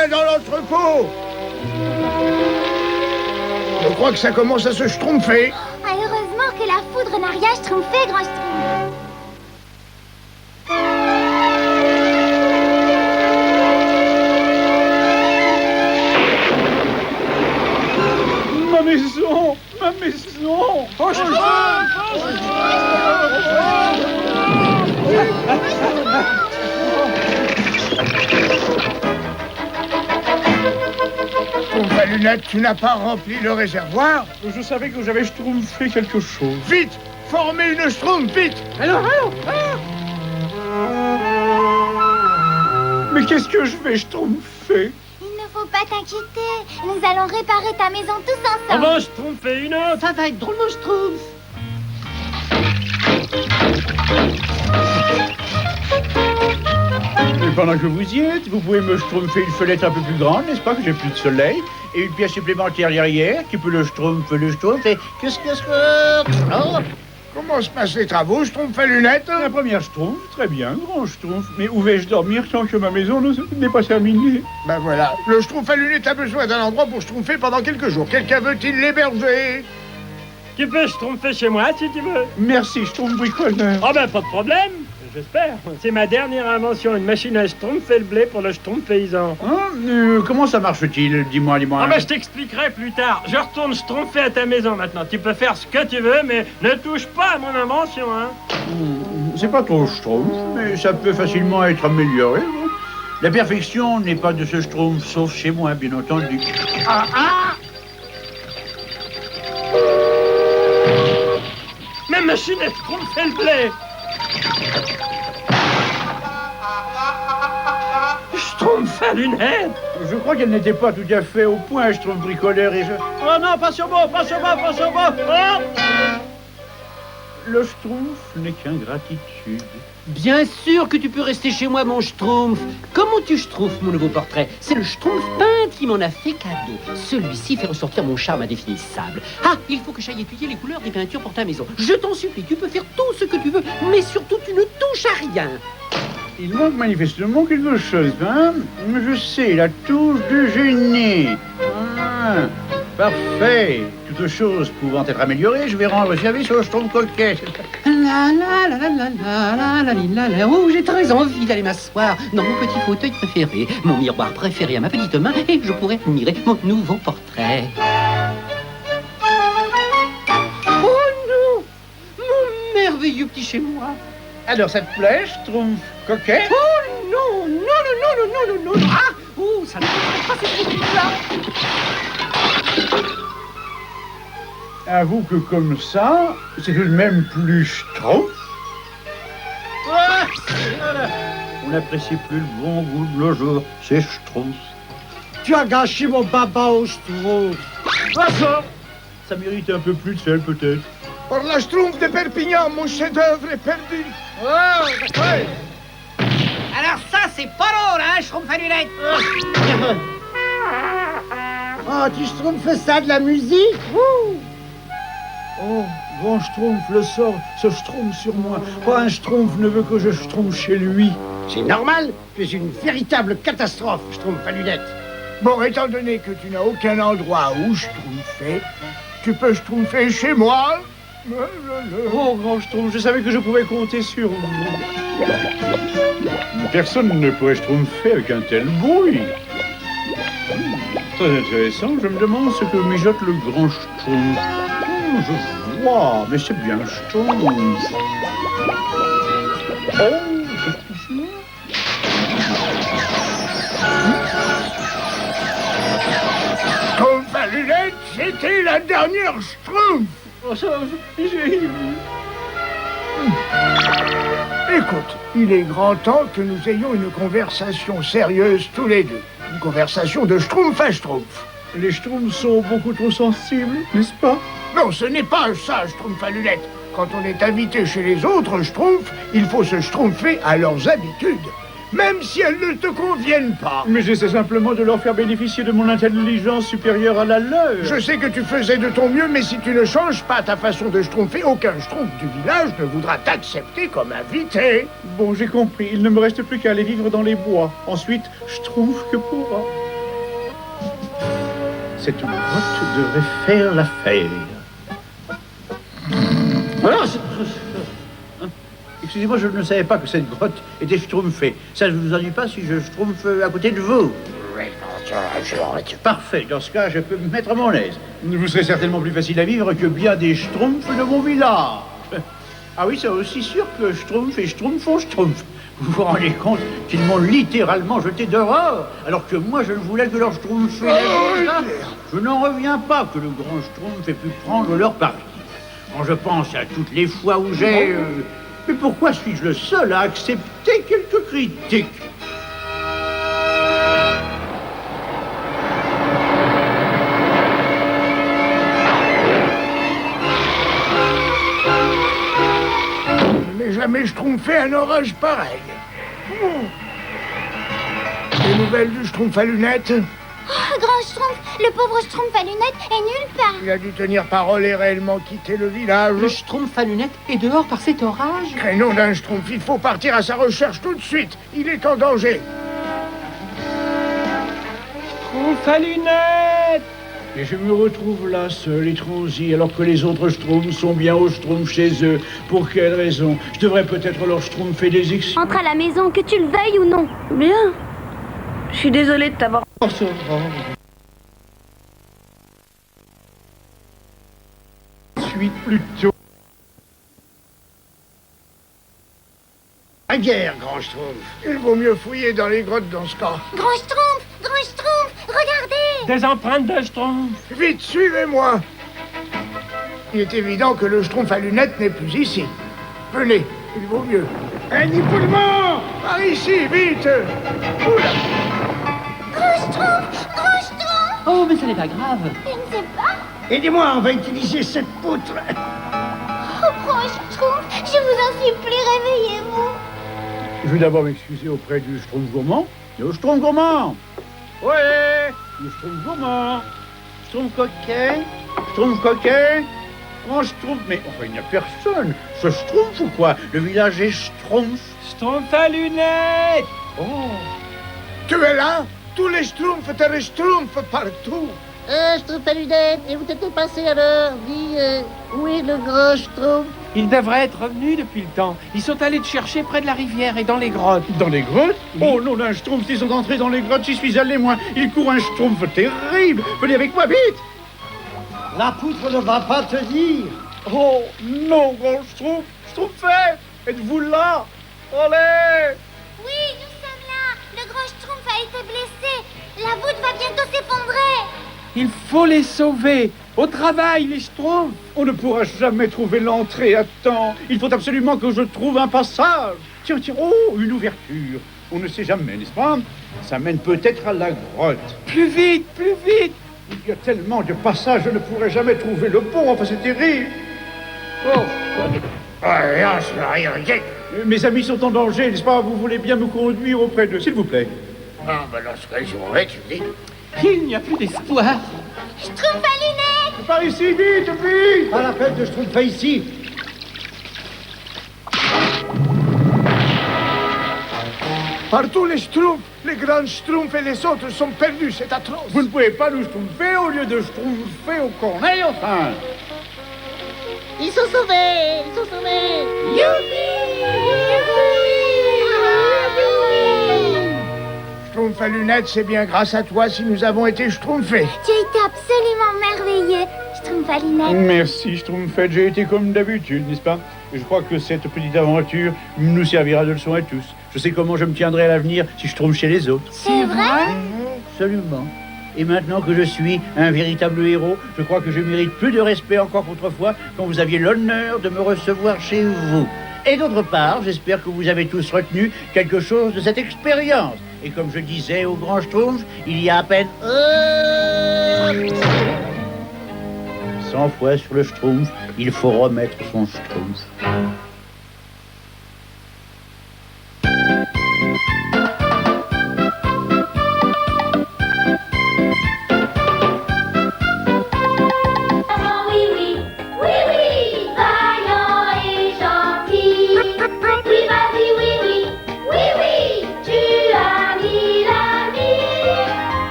rien dans l'entrepôt. Je crois que ça commence à se schtroumpfer. Ah, heureusement que la foudre n'a rien schtroumpfé, grand Schtroumpf. Ma maison! Ma maison! Oh, Schtroumpf à lunettes, tu n'as pas rempli le réservoir? je savais que j'avais schtroumpfé quelque chose. Vite! Formez une schtroumpf, vite! Alors Mais qu'est-ce que je vais schtroumpfer? Il ne faut pas t'inquiéter. Nous allons réparer ta maison tous On ensemble. va schtroumpfer une autre. Ça va être drôlement schtroumpf. Et pendant que vous y êtes, vous pouvez me schtroumpfer une fenêtre un peu plus grande, n'est-ce pas, que j'ai plus de soleil, et une pièce supplémentaire derrière, qui peut le schtroumpf, et qu'est-ce que... Oh, Comment se passent les travaux, Schtroumpf à lunettes? la première schtroumpf, très bien, grand schtroumpf, mais où vais-je dormir tant que ma maison n'est pas terminée? Ben voilà, le Schtroumpf à lunettes a besoin d'un endroit pour schtroumpfer pendant quelques jours. Quelqu'un veut-il l'héberger? Tu peux schtroumpfer chez moi si tu veux. Merci, schtroumpf bricoleur. Ah ben pas de problème, j'espère. C'est ma dernière invention, une machine à schtroumpfer le blé pour le schtroumpf paysan. Comment ça marche-t-il? Dis-moi. Ah ben je t'expliquerai plus tard. Je retourne schtroumpfer à ta maison maintenant. Tu peux faire ce que tu veux, mais ne touche pas à mon invention, hein. C'est pas trop schtroumpf, mais ça peut facilement être amélioré. Hein. La perfection n'est pas de ce schtroumpf, sauf chez moi, bien entendu. Ma machine à schtroumpfer le blé. Schtroumpf à lunettes. Je crois qu'elle n'était pas tout à fait au point, schtroumpf bricoleur, et je... Oh non, pas sur moi, pas sur moi, pas sur moi. Oh. Le schtroumpf n'est qu'ingratitude. Bien sûr que tu peux rester chez moi, mon schtroumpf. Comment tu schtroumpfes mon nouveau portrait? C'est le schtroumpf peintre qui m'en a fait cadeau. Celui-ci fait ressortir mon charme indéfinissable. Ah, il faut que j'aille étudier les couleurs des peintures pour ta maison. Je t'en supplie, tu peux faire tout ce que tu veux, mais surtout tu ne touches à rien. Il manque manifestement quelque chose, hein? Je sais, la touche de génie. Ah, parfait. Toute chose pouvant être améliorée, je vais rendre service au schtroumpf coquet. La la la la la la la la la la. Oh, j'ai très envie d'aller m'asseoir dans mon petit fauteuil préféré, mon miroir préféré à ma petite main, et je pourrais admirer mon nouveau portrait. Oh non! Mon merveilleux petit chez moi! Alors, ça te plaît, schtroumpf coquet? Oh non! Non, non, non, non, non, non, non! Ah! Oh, ça ne peut pas cette là. Avoue que comme ça, c'est tout de même plus schtroumpf. Ah! On n'apprécie plus le bon goût de nos jours, c'est schtroumpf. Tu as gâché mon baba au schtroumpf. Ça mérite un peu plus de sel, peut-être. Pour la Schtroumpf de Perpignan, mon chef-d'œuvre est perdu. Oh, d'accord. Alors ça, c'est pas drôle, hein, schtroumpf à lunettes. Oh, tu schtroumpfes ça de la musique? Oh, grand schtroumpf le sort, ce schtroumpf sur moi. Pas un schtroumpf ne veut que je schtroumpf chez lui. C'est normal, tu es une véritable catastrophe, schtroumpf à lunettes. Bon, étant donné que tu n'as aucun endroit où schtroumpfer, tu peux schtroumpfer chez moi. Oh, grand schtroumpf, je savais que je pouvais compter sur vous. Personne ne pourrait schtroumpfer avec un tel bruit. Très intéressant, je me demande ce que mijote le grand schtroumpf. Je vois, mais c'est bien schtroumpf. Schtroumpf à lunettes, c'était la dernière Schtroumpf. Écoute, il est grand temps que nous ayons une conversation sérieuse tous les deux. Une conversation de Schtroumpf à Schtroumpf. Les schtroumpfs sont beaucoup trop sensibles, n'est-ce pas? Non, ce n'est pas ça, Schtroumpf à lunettes. Quand on est invité chez les autres Schtroumpfs, il faut se schtroumpfer à leurs habitudes, même si elles ne te conviennent pas. Mais j'essaie simplement de leur faire bénéficier de mon intelligence supérieure à la leur. Je sais que tu faisais de ton mieux, mais si tu ne changes pas ta façon de schtroumpfer, aucun schtroumpf du village ne voudra t'accepter comme invité. Bon, j'ai compris. Il ne me reste plus qu'à aller vivre dans les bois. Ensuite, schtroumpf que pourra. Cette grotte devrait faire l'affaire. Voilà, excusez-moi, je ne savais pas que cette grotte était schtroumpfée. Ça ne vous ennuie pas si je schtroumpfe à côté de vous? Parfait, dans ce cas, je peux me mettre à mon aise. Vous serez certainement plus facile à vivre que bien des schtroumpfs de mon village. Ah oui, c'est aussi sûr que schtroumpf et schtroumpf font schtroumpf. Vous vous rendez compte qu'ils m'ont littéralement jeté dehors, alors que moi je ne voulais que leur schtroumpfer la vie. Je n'en reviens pas que le grand schtroumpf ait pu prendre leur parti. Quand je pense à toutes les fois où j'ai... Mais pourquoi suis-je le seul à accepter quelques critiques? Mais jamais schtroumpfé un orage pareil. Les nouvelles du schtroumpf à lunettes? Oh, grand Schtroumpf, le pauvre Schtroumpf à lunettes est nulle part. Il a dû tenir parole et réellement quitter le village. Le schtroumpf à lunettes est dehors par cet orage. Crénom d'un schtroumpf, il faut partir à sa recherche tout de suite. Il est en danger. Schtroumpf à lunettes! Et je me retrouve là, seul et transi, alors que les autres schtroumpfs sont bien au schtroumpf chez eux. Pour quelle raison? Je devrais peut-être leur schtroumpfer des ex... Entre à la maison, que tu le veuilles ou non. Bien. Je suis désolée de t'avoir... Suite plutôt. À guerre, grand Schtroumpf. Il vaut mieux fouiller dans les grottes dans ce cas. Grand Schtroumpf, regardez. Des empreintes de schtroumpf! Vite, suivez-moi. Il est évident que le schtroumpf à lunettes n'est plus ici. Venez, il vaut mieux. Un époulement! Par ici, vite! Oula! Grand Schtroumpf. Oh, mais ça n'est pas grave. Je ne sais pas. Aidez-moi, on va utiliser cette poutre. Oh, grand Schtroumpf, je vous en supplie, réveillez-vous. Je vais d'abord m'excuser auprès du schtroumpf gourmand. Le schtroumpf gourmand! Ouais! Le schtroumpf gourmand! Schtroumpf coquet! Schtroumpf coquet! Grand schtroumpf! Mais enfin, il n'y a personne! Ce schtroumpf ou quoi? Le village est schtroumpf! Schtroumpf à lunettes! Oh! Tu es là? Tous les schtroumpfs te reschtroumpfent partout. Schtroumpf à lunettes, et vous t'êtes passé alors? Dis, où est le grand Schtroumpf? Ils devraient être revenus depuis le temps. Ils sont allés te chercher près de la rivière et dans les grottes. Dans les grottes? Oh non, un schtroumpf, ils sont entrés dans les grottes, j'y suis allé, moi! Il court un schtroumpf terrible! Venez avec moi, vite! La poutre ne va pas te dire. Oh non, grand schtroumpf! Schtroumpfette! Êtes-vous là? Allez! Oui, nous sommes là. Le grand Schtroumpf a été blessé. La voûte va bientôt s'effondrer. Il faut les sauver. Au travail, les schtroumpfs. On ne pourra jamais trouver l'entrée à temps. Il faut absolument que je trouve un passage. Tiens, tiens, oh, une ouverture. On ne sait jamais, n'est-ce pas? Ça mène peut-être à la grotte. Plus vite, plus vite. Il y a tellement de passages, je ne pourrai jamais trouver le bon. Enfin, c'est terrible. Oh. Mes amis sont en danger, n'est-ce pas? Vous voulez bien me conduire auprès d'eux, s'il vous plaît? Ah, ben dans ce cas, je vais, tu dis. Il n'y a plus d'espoir. Schtroumpf à lunettes. Par ici, vite, vite! Pas la peine de Schtroumpf ici. Partout les schtroumpfs, les grands schtroumpfs et les autres sont perdus, c'est atroce. Vous ne pouvez pas nous schtroumpfer au lieu de schtroumpfer au corneille, enfin! Ils sont sauvés! Ils sont sauvés! Schtroumpf à lunettes, c'est bien grâce à toi si nous avons été schtroumpfés. Tu as été absolument merveilleux, Schtroumpf à lunettes. Merci, Schtroumpfette, j'ai été comme d'habitude, n'est-ce pas? Je crois que cette petite aventure nous servira de leçon à tous. Je sais comment je me tiendrai à l'avenir si je trompe chez les autres. C'est vrai? Absolument. Et maintenant que je suis un véritable héros, je crois que je mérite plus de respect encore qu'autrefois quand vous aviez l'honneur de me recevoir chez vous. Et d'autre part, j'espère que vous avez tous retenu quelque chose de cette expérience. Et comme je disais au grand Schtroumpf, il y a à peine 100 fois sur le Schtroumpf, il faut remettre son Schtroumpf.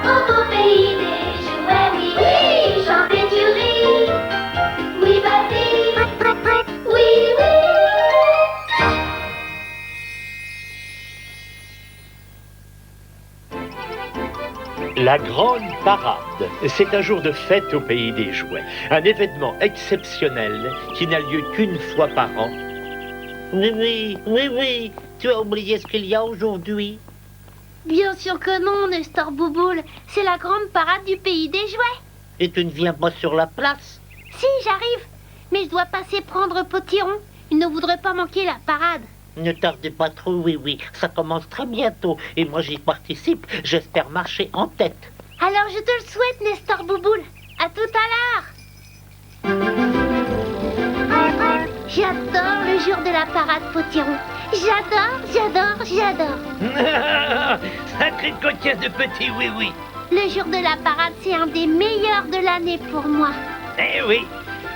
Au beau pays des jouets, oui, oui. La grande parade, c'est un jour de fête au pays des jouets. Un événement exceptionnel qui n'a lieu qu'une fois par an. Oui, tu as oublié ce qu'il y a aujourd'hui. Bien sûr que non, Nestor Bouboule. C'est la grande parade du pays des jouets. Et tu ne viens pas sur la place? Si, j'arrive. Mais je dois passer prendre Potiron. Il ne voudrait pas manquer la parade. Ne tardez pas trop, oui, ça commence très bientôt. Et moi j'y participe, j'espère marcher en tête. Alors je te le souhaite, Nestor Bouboule. À tout à l'heure. J'adore le jour de la parade Potiron. J'adore. Sacré coquin de petit oui. Le jour de la parade, c'est un des meilleurs de l'année pour moi. Eh oui,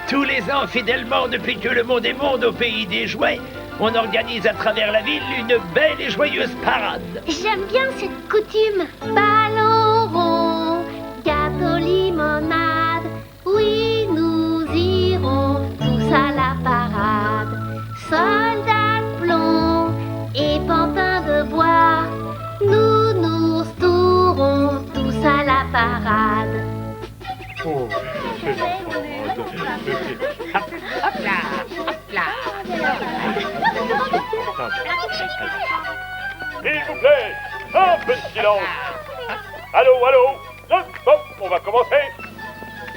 tous les ans, fidèlement, depuis que le monde est monde au pays des jouets, on organise à travers la ville une belle et joyeuse parade. J'aime bien cette coutume. Ballon rond, gâteau limonade. Oui, nous irons tous à la parade. Soldats de plomb et pantins de bois. Nous nous tourons tous à la parade. Oh, S'il vous plaît, un peu de silence. Allô, hop, on va commencer.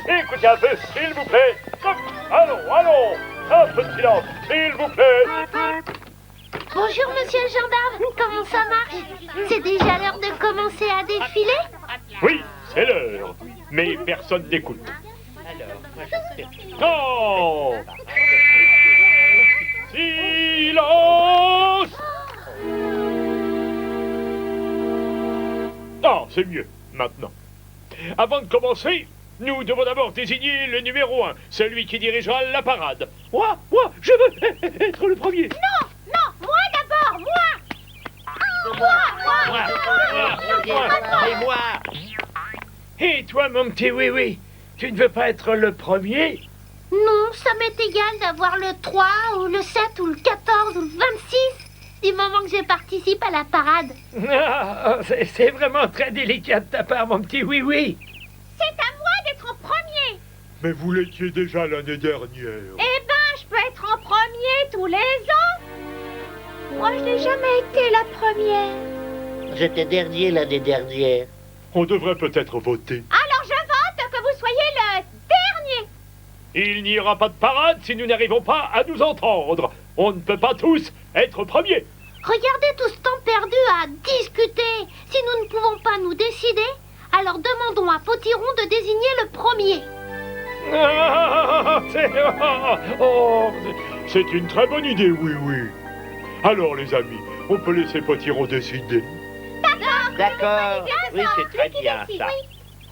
Écoutez un peu, s'il vous plaît. Hop, allons, un peu de silence, s'il vous plaît. Bonjour, monsieur le gendarme. Comment ça marche? C'est déjà l'heure de commencer à défiler? Oui, c'est l'heure, mais personne n'écoute. Non! Silence! Non, c'est mieux, maintenant. Avant de commencer, nous devons d'abord désigner le numéro 1, celui qui dirigera la parade. Moi, je veux être le premier. Non, moi d'abord, moi. Et moi. Et toi, mon petit oui, tu ne veux pas être le premier? Non, ça m'est égal d'avoir le 3 ou le 7 ou le 14 ou le 26 du moment que je participe à la parade. Ah, c'est vraiment très délicat de ta part, mon petit oui. C'est à moi d'être en premier. Mais vous l'étiez déjà l'année dernière. Eh ben, je peux être en premier tous les ans. Moi, je n'ai jamais été la première. J'étais dernier l'année dernière. On devrait peut-être voter. Alors je vote que vous soyez le dernier. Il n'y aura pas de parade si nous n'arrivons pas à nous entendre. On ne peut pas tous être premiers. Regardez tout ce temps perdu à discuter. Si nous ne pouvons pas nous décider, alors demandons à Potiron de désigner le premier. C'est une très bonne idée, oui. Alors, les amis, on peut laisser Potiron décider. D'accord, oui, c'est très bien ça.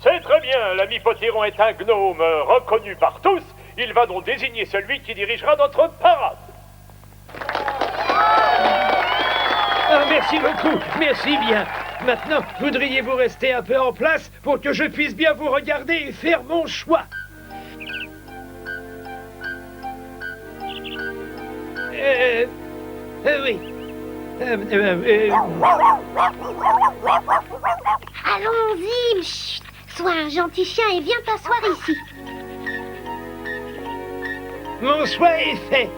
C'est très bien, l'ami Potiron est un gnome reconnu par tous. Il va donc désigner celui qui dirigera notre parade. Ah, merci beaucoup, merci bien. Maintenant, voudriez-vous rester un peu en place pour que je puisse bien vous regarder et faire mon choix? Oui. Allons-y, chut. Sois un gentil chien et viens t'asseoir ici. Mon choix est fait.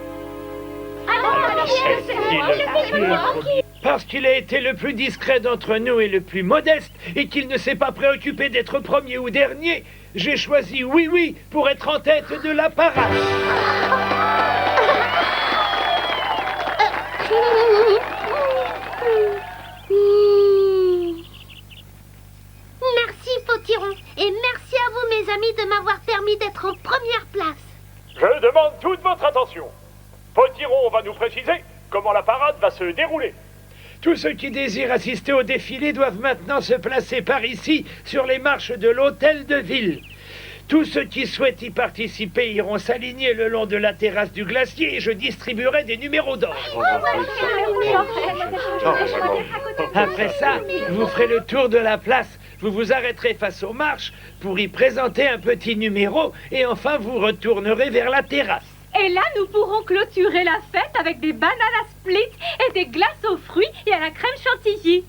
Parce qu'il a été le plus discret d'entre nous et le plus modeste, et qu'il ne s'est pas préoccupé d'être premier ou dernier, j'ai choisi oui pour être en tête de la parade. Merci Potiron, et merci à vous mes amis de m'avoir permis d'être en première place. Je demande toute votre attention. Potiron va nous préciser comment la parade va se dérouler. Tous ceux qui désirent assister au défilé doivent maintenant se placer par ici, sur les marches de l'hôtel de ville. Tous ceux qui souhaitent y participer iront s'aligner le long de la terrasse du glacier et je distribuerai des numéros d'or. Après ça, vous ferez le tour de la place. Vous vous arrêterez face aux marches pour y présenter un petit numéro et enfin vous retournerez vers la terrasse. Et là, nous pourrons clôturer la fête avec des bananes split et des glaces aux fruits et à la crème chantilly.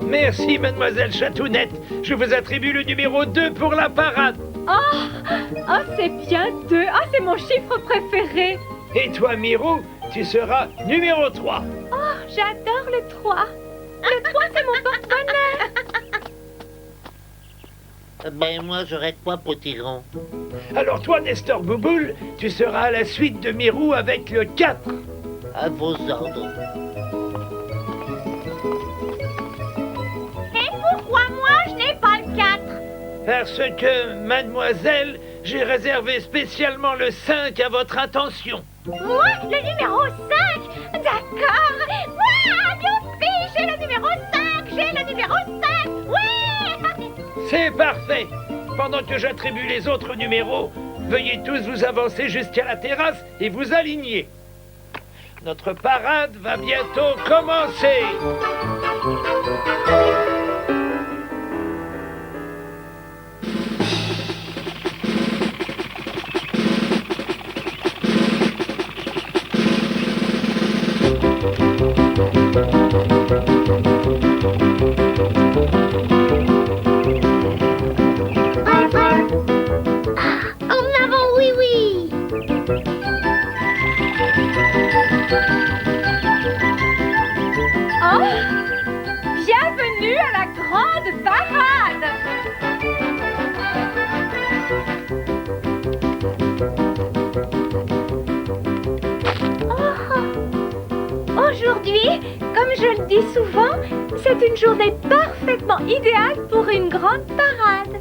Merci, mademoiselle Chatounette. Je vous attribue le numéro 2 pour la parade. Oh, c'est bien 2. Ah, c'est mon chiffre préféré. Et toi, Mirou, tu seras numéro 3. Oh, j'adore le 3. Le 3, c'est mon porte-bonheur. Ben, moi, j'aurais quoi, Potiron? Alors toi, Nestor Bouboule, tu seras à la suite de Mirou avec le 4. À vos ordres. Et pourquoi moi, je n'ai pas le 4? Parce que, mademoiselle, j'ai réservé spécialement le 5 à votre attention. Moi, le numéro 5? D'accord. Ouah, youpi, j'ai le numéro 5. J'ai le numéro 5. Ouais. C'est parfait. Pendant que j'attribue les autres numéros, veuillez tous vous avancer jusqu'à la terrasse et vous aligner. Notre parade va bientôt commencer. En avant, oui, oui. Oh, bienvenue à la grande parade. Aujourd'hui, comme je le dis souvent, c'est une journée parfaitement idéale pour une grande parade.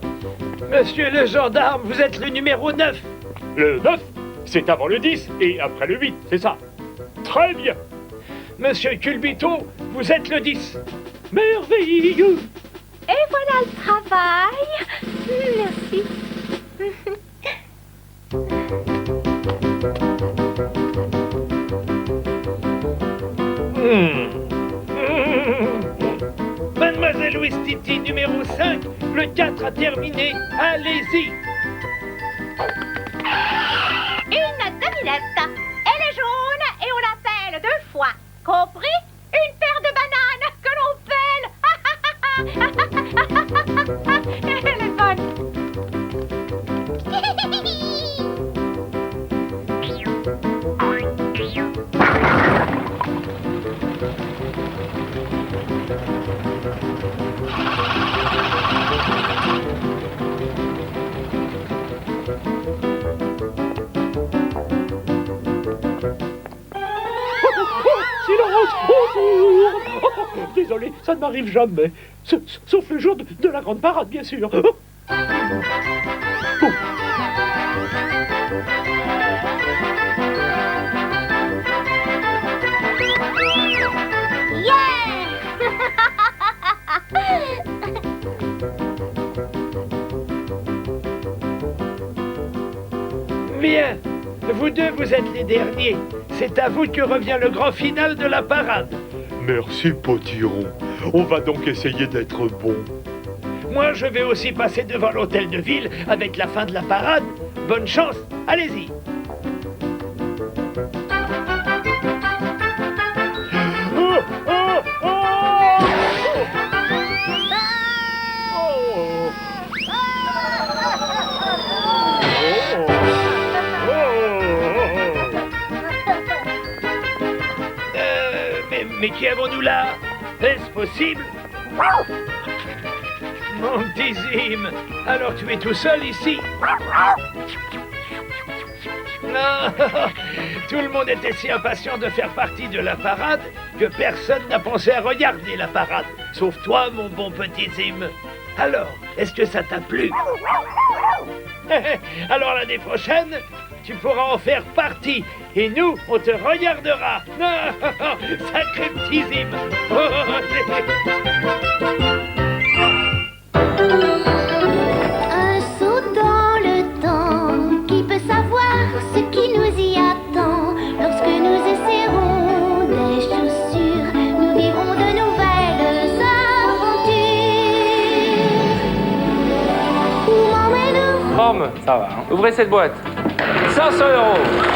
Monsieur le gendarme, vous êtes le numéro 9. Le 9, c'est avant le 10 et après le 8, c'est ça. Très bien. Monsieur Culbito, vous êtes le 10. Merveilleux. Et voilà le travail. Merci. Mademoiselle Ouistiti, numéro 5, le 4 a terminé. Allez-y. Une devinette. Elle est jaune et on l'appelle 2 fois. Compris? Une paire de bananes que l'on pèle. Elle est bonne. Silence! Bonjour! Désolé, ça ne m'arrive jamais. Sauf le jour de la grande parade, bien sûr. Bien. Vous deux, vous êtes les derniers. C'est à vous que revient le grand final de la parade. Merci, Potiron. On va donc essayer d'être bon. Moi, je vais aussi passer devant l'hôtel de ville avec la fin de la parade. Bonne chance, allez-y. Mais qui avons-nous là? Est-ce possible? Mon petit Zim, alors tu es tout seul ici? Non, tout le monde était si impatient de faire partie de la parade que personne n'a pensé à regarder la parade, sauf toi, mon bon petit Zim. Alors, est-ce que ça t'a plu? Alors l'année prochaine, tu pourras en faire partie et nous, on te regardera. Sacré petit Zim. Un saut dans le temps, qui peut savoir ce qui nous y attend? Lorsque nous essaierons des chaussures, nous vivrons de nouvelles aventures. Où m'emmèneront? Ça va, hein. Ouvrez cette boîte. 500 €.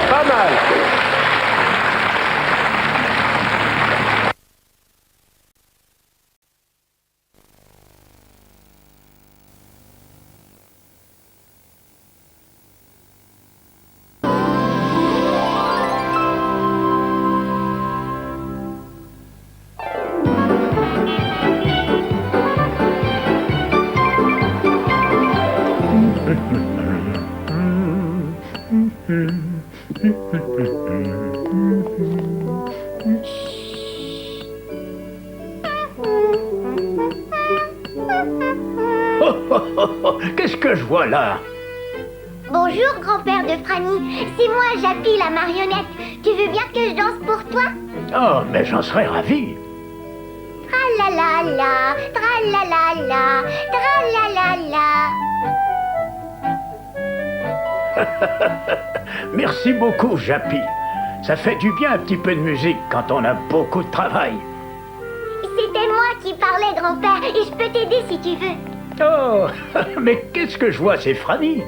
Pas mal. Qu'est-ce que je vois là? Bonjour, grand-père de Franny. C'est moi, Jappy, la marionnette. Tu veux bien que je danse pour toi? Oh, mais j'en serais ravi. Tralalala, tralalala, tralalala. Merci beaucoup, Jappy. Ça fait du bien un petit peu de musique quand on a beaucoup de travail. C'était moi qui parlais, grand-père, et je peux t'aider si tu veux. Oh, mais qu'est-ce que je vois, c'est Franny.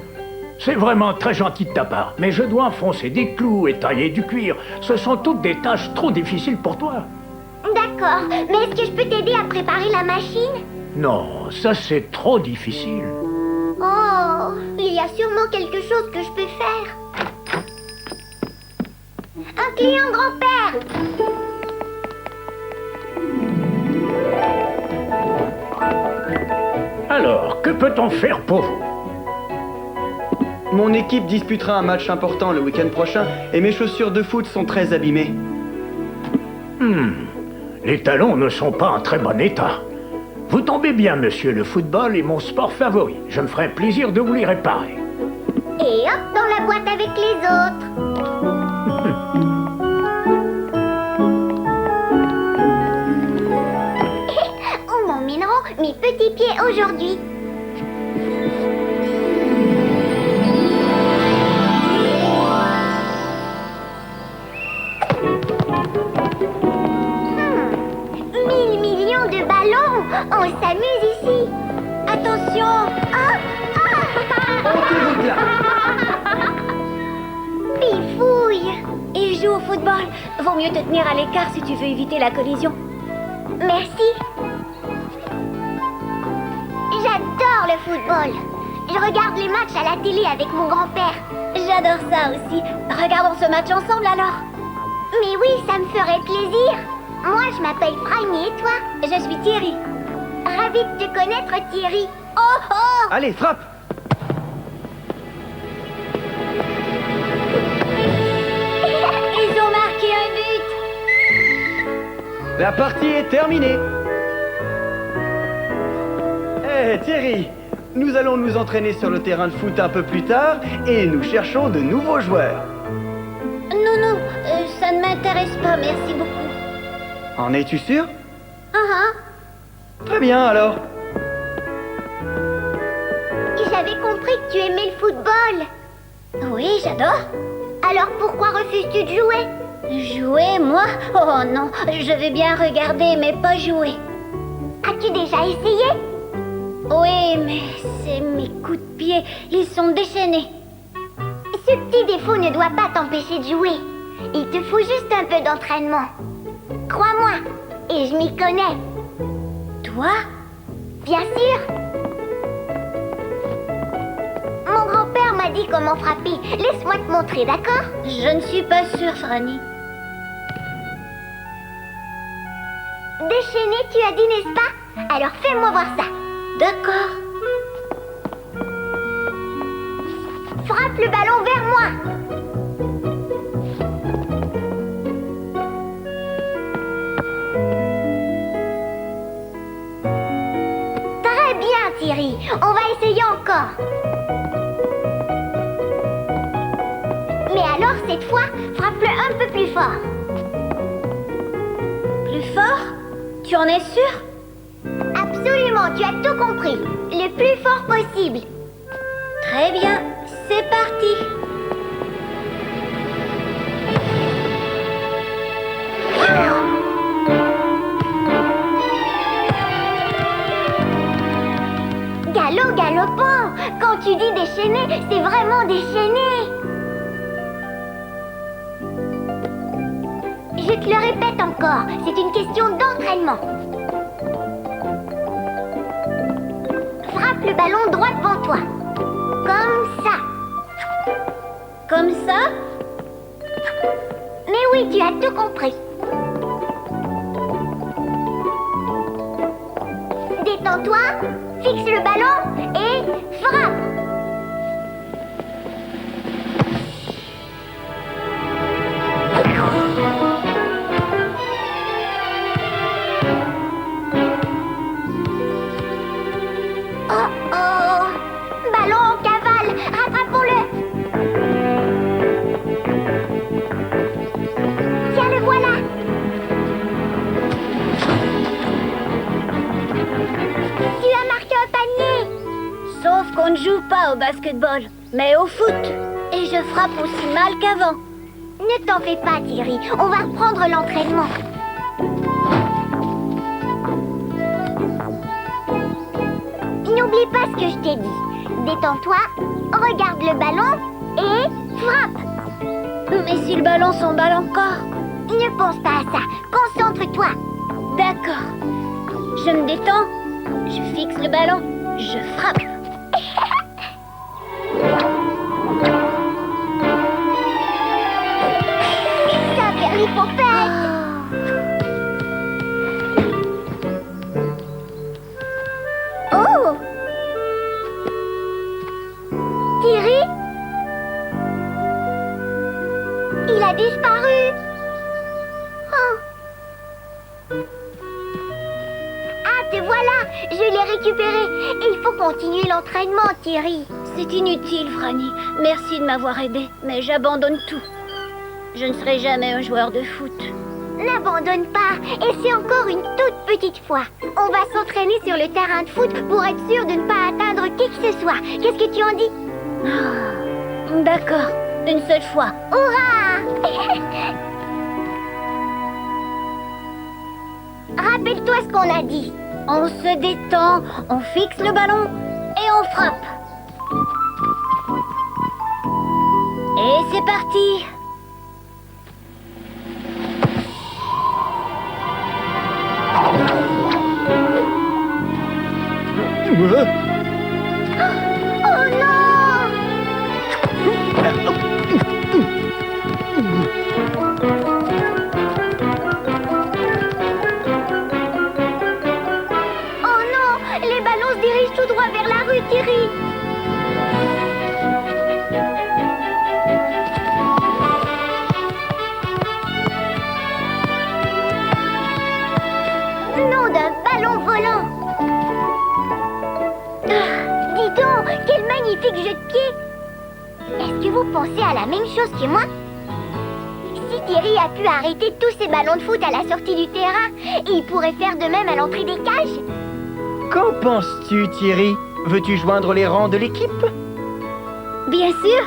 C'est vraiment très gentil de ta part, mais je dois enfoncer des clous et tailler du cuir. Ce sont toutes des tâches trop difficiles pour toi. D'accord, mais est-ce que je peux t'aider à préparer la machine? Non, ça c'est trop difficile. Oh, il y a sûrement quelque chose que je peux faire. Un client, grand-père! Alors, que peut-on faire pour vous? Mon équipe disputera un match important le week-end prochain et mes chaussures de foot sont très abîmées. Les talons ne sont pas en très bon état. Vous tombez bien, monsieur, le football est mon sport favori. Je me ferai plaisir de vous les réparer. Et hop, dans la boîte avec les autres. Où m'emmèneront mes petits pieds aujourd'hui? Mille millions de ballons. On s'amuse ici. Attention. Pifouille. Il joue au football. Vaut mieux te tenir à l'écart si tu veux éviter la collision. Merci. J'adore le football. Je regarde les matchs à la télé avec mon grand-père. J'adore ça aussi. Regardons ce match ensemble alors. Mais oui, ça me ferait plaisir. Moi, je m'appelle Franny et toi? Je suis Thierry. Ravie de te connaître, Thierry. Oh oh! Allez, frappe! Ils ont marqué un but. La partie est terminée. Eh Thierry, nous allons nous entraîner sur le terrain de foot un peu plus tard et nous cherchons de nouveaux joueurs. Non, ça ne m'intéresse pas, merci beaucoup. En es-tu sûr? Très bien alors. J'avais compris que tu aimais le football. Oui, j'adore. Alors pourquoi refuses-tu de jouer? Jouer, moi? Oh non, je vais bien regarder, mais pas jouer. As-tu déjà essayé? Oui, mais c'est mes coups de pied, ils sont déchaînés. Ce petit défaut ne doit pas t'empêcher de jouer. Il te faut juste un peu d'entraînement. Crois-moi, et je m'y connais. Toi? Bien sûr. Mon grand-père m'a dit comment frapper. Laisse-moi te montrer, d'accord? Je ne suis pas sûre, Franny. Déchaîné, tu as dit, n'est-ce pas? Alors fais-moi voir ça. D'accord. Frappe le ballon vers moi. Très bien, Thierry. On va essayer encore. Mais alors, cette fois, frappe-le un peu plus fort. Plus fort? Tu en es sûr? Absolument, tu as tout compris. Le plus fort possible. Très bien, c'est parti. Galop galopant. Quand tu dis déchaîné, c'est vraiment déchaîné. Je te le répète encore, c'est une question d'entraînement. Frappe le ballon droit devant toi. Comme ça. Comme ça? Mais oui, tu as tout compris. Détends-toi, fixe le ballon et frappe. Oh oh! Ballon en cavale, rattrapons-le! Tiens, le voilà! Tu as marqué un panier! Sauf qu'on ne joue pas au basketball, mais au foot. Et je frappe aussi mal qu'avant. Ne t'en fais pas, Thierry. On va reprendre l'entraînement. N'oublie pas ce que je t'ai dit. Détends-toi, regarde le ballon et frappe. Mais si le ballon s'emballe encore? Ne pense pas à ça. Concentre-toi. D'accord. Je me détends, je fixe le ballon, je frappe. Ça fait l'hypopète. Oh! Thierry? Il a disparu. Oh. Ah, te voilà. Je l'ai récupéré. Il faut continuer l'entraînement, Thierry. C'est inutile, Franny. Merci de m'avoir aidé, mais j'abandonne tout. Je ne serai jamais un joueur de foot. N'abandonne pas. Et c'est encore une toute petite fois. On va s'entraîner sur le terrain de foot pour être sûr de ne pas atteindre qui que ce soit. Qu'est-ce que tu en dis? D'accord. Une seule fois. Hurrah! Rappelle-toi ce qu'on a dit. On se détend, on fixe le ballon et on frappe. Et c'est parti. Oh non! Oh non! Les ballons se dirigent tout droit vers la rue, Thierry! Nom d'un ballon volant! Dis donc, quel magnifique jeu de pied! Est-ce que vous pensez à la même chose que moi? Si Thierry a pu arrêter tous ces ballons de foot à la sortie du terrain, il pourrait faire de même à l'entrée des cages? Qu'en penses-tu, Thierry? Veux-tu joindre les rangs de l'équipe? Bien sûr.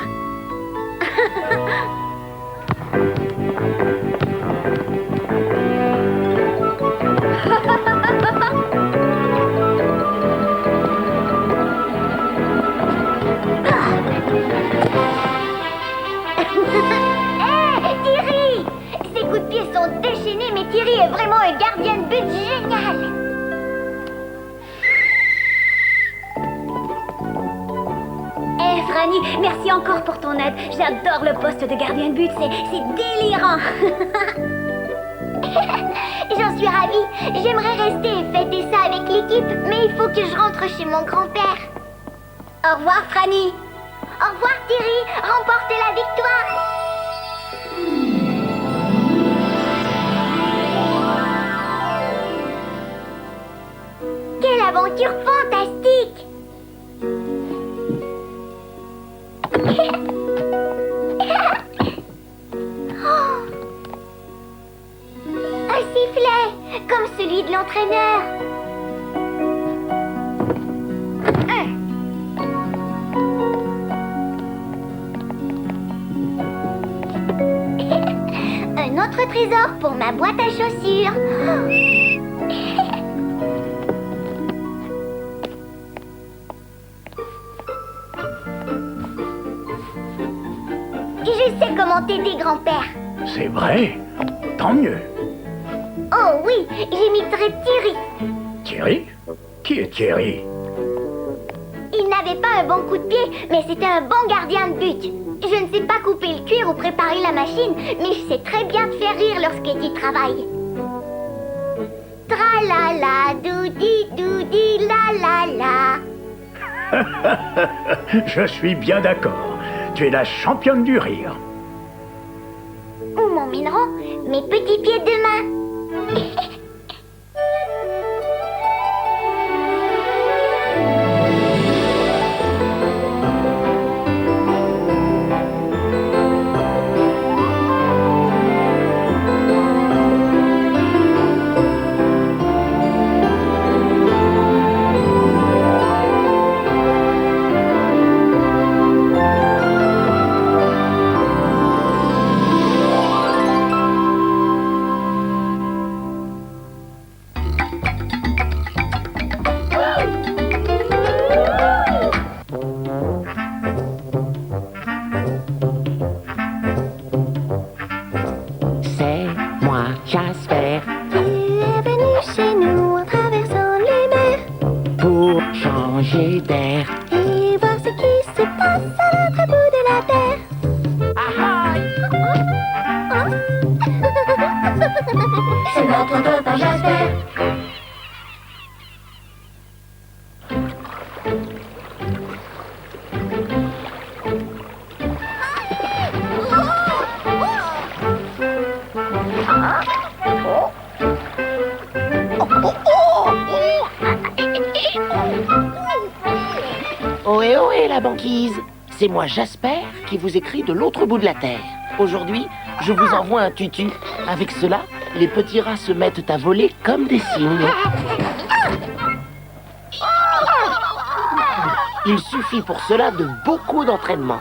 Hé, Thierry! Ces coups de pied sont déchaînés, mais Thierry est vraiment un gardien de but génial! Franny, merci encore pour ton aide. J'adore le poste de gardien de but, c'est délirant. J'en suis ravie. J'aimerais rester et fêter ça avec l'équipe, mais il faut que je rentre chez mon grand-père. Au revoir, Franny. Au revoir, Thierry. Remportez la victoire. Quelle aventure fantastique! Un sifflet, comme celui de l'entraîneur. Un autre trésor pour ma boîte à chaussures. Je sais comment t'aider, grand-père. C'est vrai? tant mieux. Oh oui, j'imiterai Thierry. Thierry? Qui est Thierry? Il n'avait pas un bon coup de pied, mais c'était un bon gardien de but. Je ne sais pas couper le cuir ou préparer la machine, mais je sais très bien te faire rire lorsqu'il travaille. Tra-la-la, doudi, doudi, la-la-la. Je suis bien d'accord. Tu es la championne du rire. Ou mon mineron, mes petits pieds de main. Jasper, Tu es venu chez nous en traversant les mers pour changer d'air. et voir ce qui se passe à l'autre bout de la terre. C'est notre copain Jasper. Ohé, la banquise. C'est moi, Jasper, qui vous écrit de l'autre bout de la terre. Aujourd'hui, je vous envoie un tutu. Avec cela, les petits rats se mettent à voler comme des cygnes. Il suffit pour cela de beaucoup d'entraînement.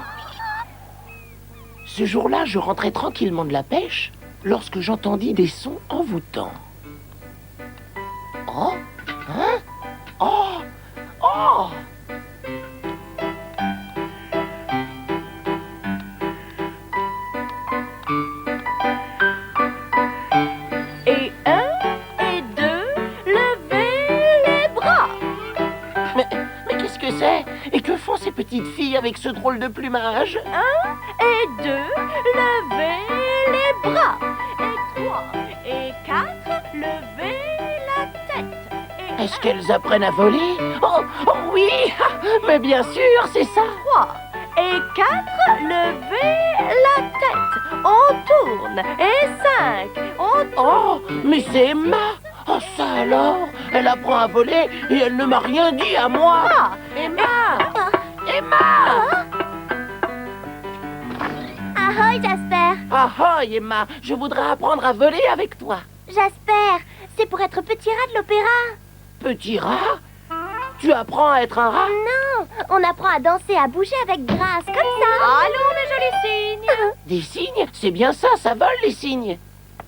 Ce jour-là, je rentrais tranquillement de la pêche lorsque j'entendis des sons envoûtants. Oh, hein? Oh, oh! Et 1 et 2, levez les bras. Mais qu'est-ce que c'est? Et que font ces petites filles avec ce drôle de plumage? 1 et 2, levez les bras. Et 3 et 4, levez la tête. Et Est-ce qu'elles apprennent à voler? Oh oui! Mais bien sûr, c'est ça! 3 et 4, levez la tête. On tourne. Et 5, on tourne. Oh, mais c'est Emma! Oh, ça alors! Elle apprend à voler et elle ne m'a rien dit à moi! Emma! Emma! Ahoy, Jasper. Ahoy, Emma! Je voudrais apprendre à voler avec toi! Jasper, c'est pour être petit rat de l'opéra. Petit rat? Tu apprends à être un rat? Non, on apprend à danser, à bouger avec grâce, comme ça. Allons, mes jolis cygnes. Des cygnes? C'est bien ça, ça vole les cygnes!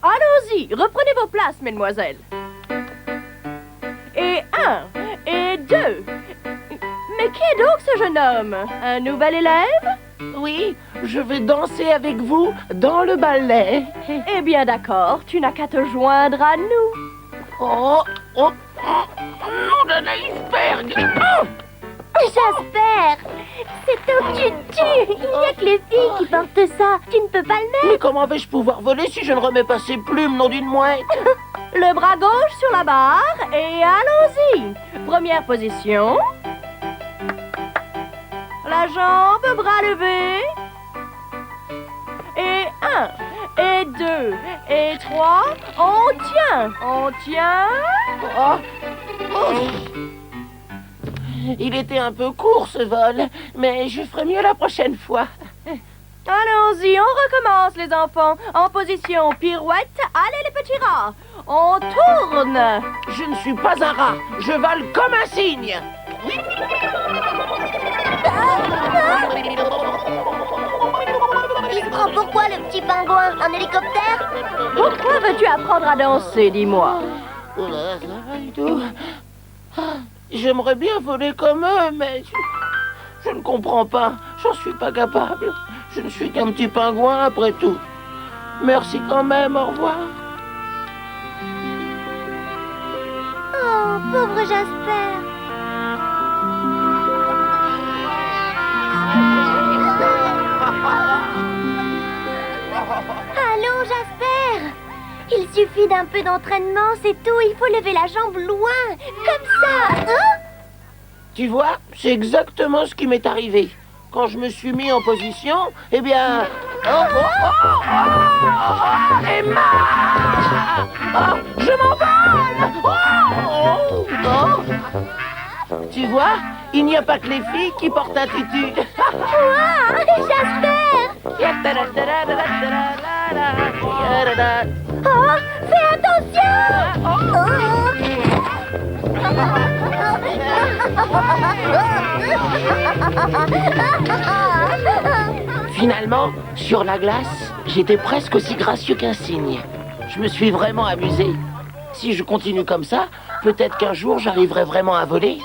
Allons-y, reprenez vos places, mesdemoiselles. Et 1 et 2. Mais qui est donc ce jeune homme? Un nouvel élève? Oui, je vais danser avec vous dans le ballet. Eh bien d'accord, tu n'as qu'à te joindre à nous. Oh, nom d'un iceberg! Jasper, c'est un tutu. Il n'y a que les filles qui portent ça. Tu ne peux pas le mettre. Mais comment vais-je pouvoir voler si je ne remets pas ces plumes, nom d'une mouette? Le bras gauche sur la barre et allons-y. Première position. La jambe, bras levé. Et 1, et 2, et 3. On tient. On tient. Il était un peu court ce vol, mais je ferai mieux la prochaine fois. Allons-y, on recommence les enfants. En position pirouette. Allez les petits rats. On tourne. Je ne suis pas un rat, je vole comme un cygne. Il se prend pourquoi le petit pingouin? Un hélicoptère? Pourquoi veux-tu apprendre à danser, dis-moi? J'aimerais bien voler comme eux, mais je ne comprends pas. J'en suis pas capable. Je ne suis qu'un petit pingouin après tout. Merci quand même, au revoir. Oh, pauvre Jasper. Allons, Jasper. Il suffit d'un peu d'entraînement, c'est tout. Il faut lever la jambe loin, comme ça. Hein? Tu vois, c'est exactement ce qui m'est arrivé. Quand je me suis mis en position, eh bien... Emma! Je m'envole! Tu vois, il n'y a pas que les filles qui portent un tutu. Wow, Jasper! Oh, fais attention! Finalement, sur la glace, j'étais presque aussi gracieux qu'un cygne. Je me suis vraiment amusé. Si je continue comme ça, peut-être qu'un jour j'arriverai vraiment à voler.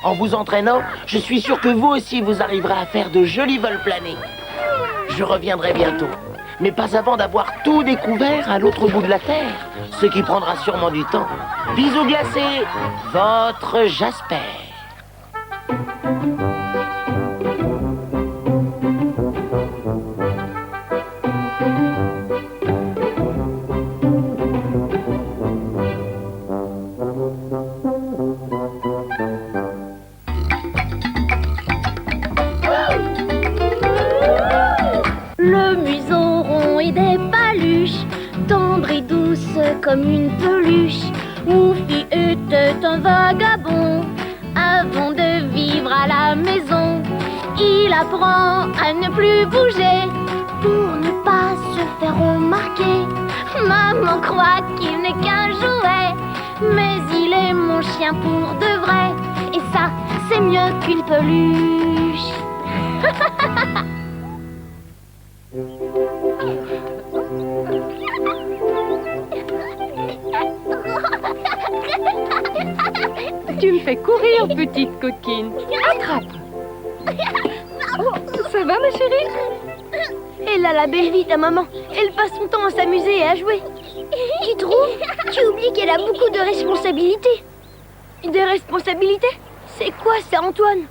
En vous entraînant, je suis sûr que vous aussi vous arriverez à faire de jolis vols planés. Je reviendrai bientôt, mais pas avant d'avoir tout découvert à l'autre bout de la Terre, ce qui prendra sûrement du temps. Bisous glacés, votre Jasper. Le museau rond et des paluches, tendre et douce comme une peluche. Woofy était un vagabond avant de vivre à la maison. Il apprend à ne plus bouger pour ne pas se faire remarquer. Maman croit qu'il n'est qu'un jouet, mais il est mon chien pour de vrai. Et ça, c'est mieux qu'une peluche. Tu me fais courir, petite coquine. Attrape. Oh, ça va, ma chérie? Elle a la belle vie, ta maman. Elle passe son temps à s'amuser et à jouer. Tu trouves? Tu oublies qu'elle a beaucoup de responsabilités. Des responsabilités? C'est quoi ça, Antoine?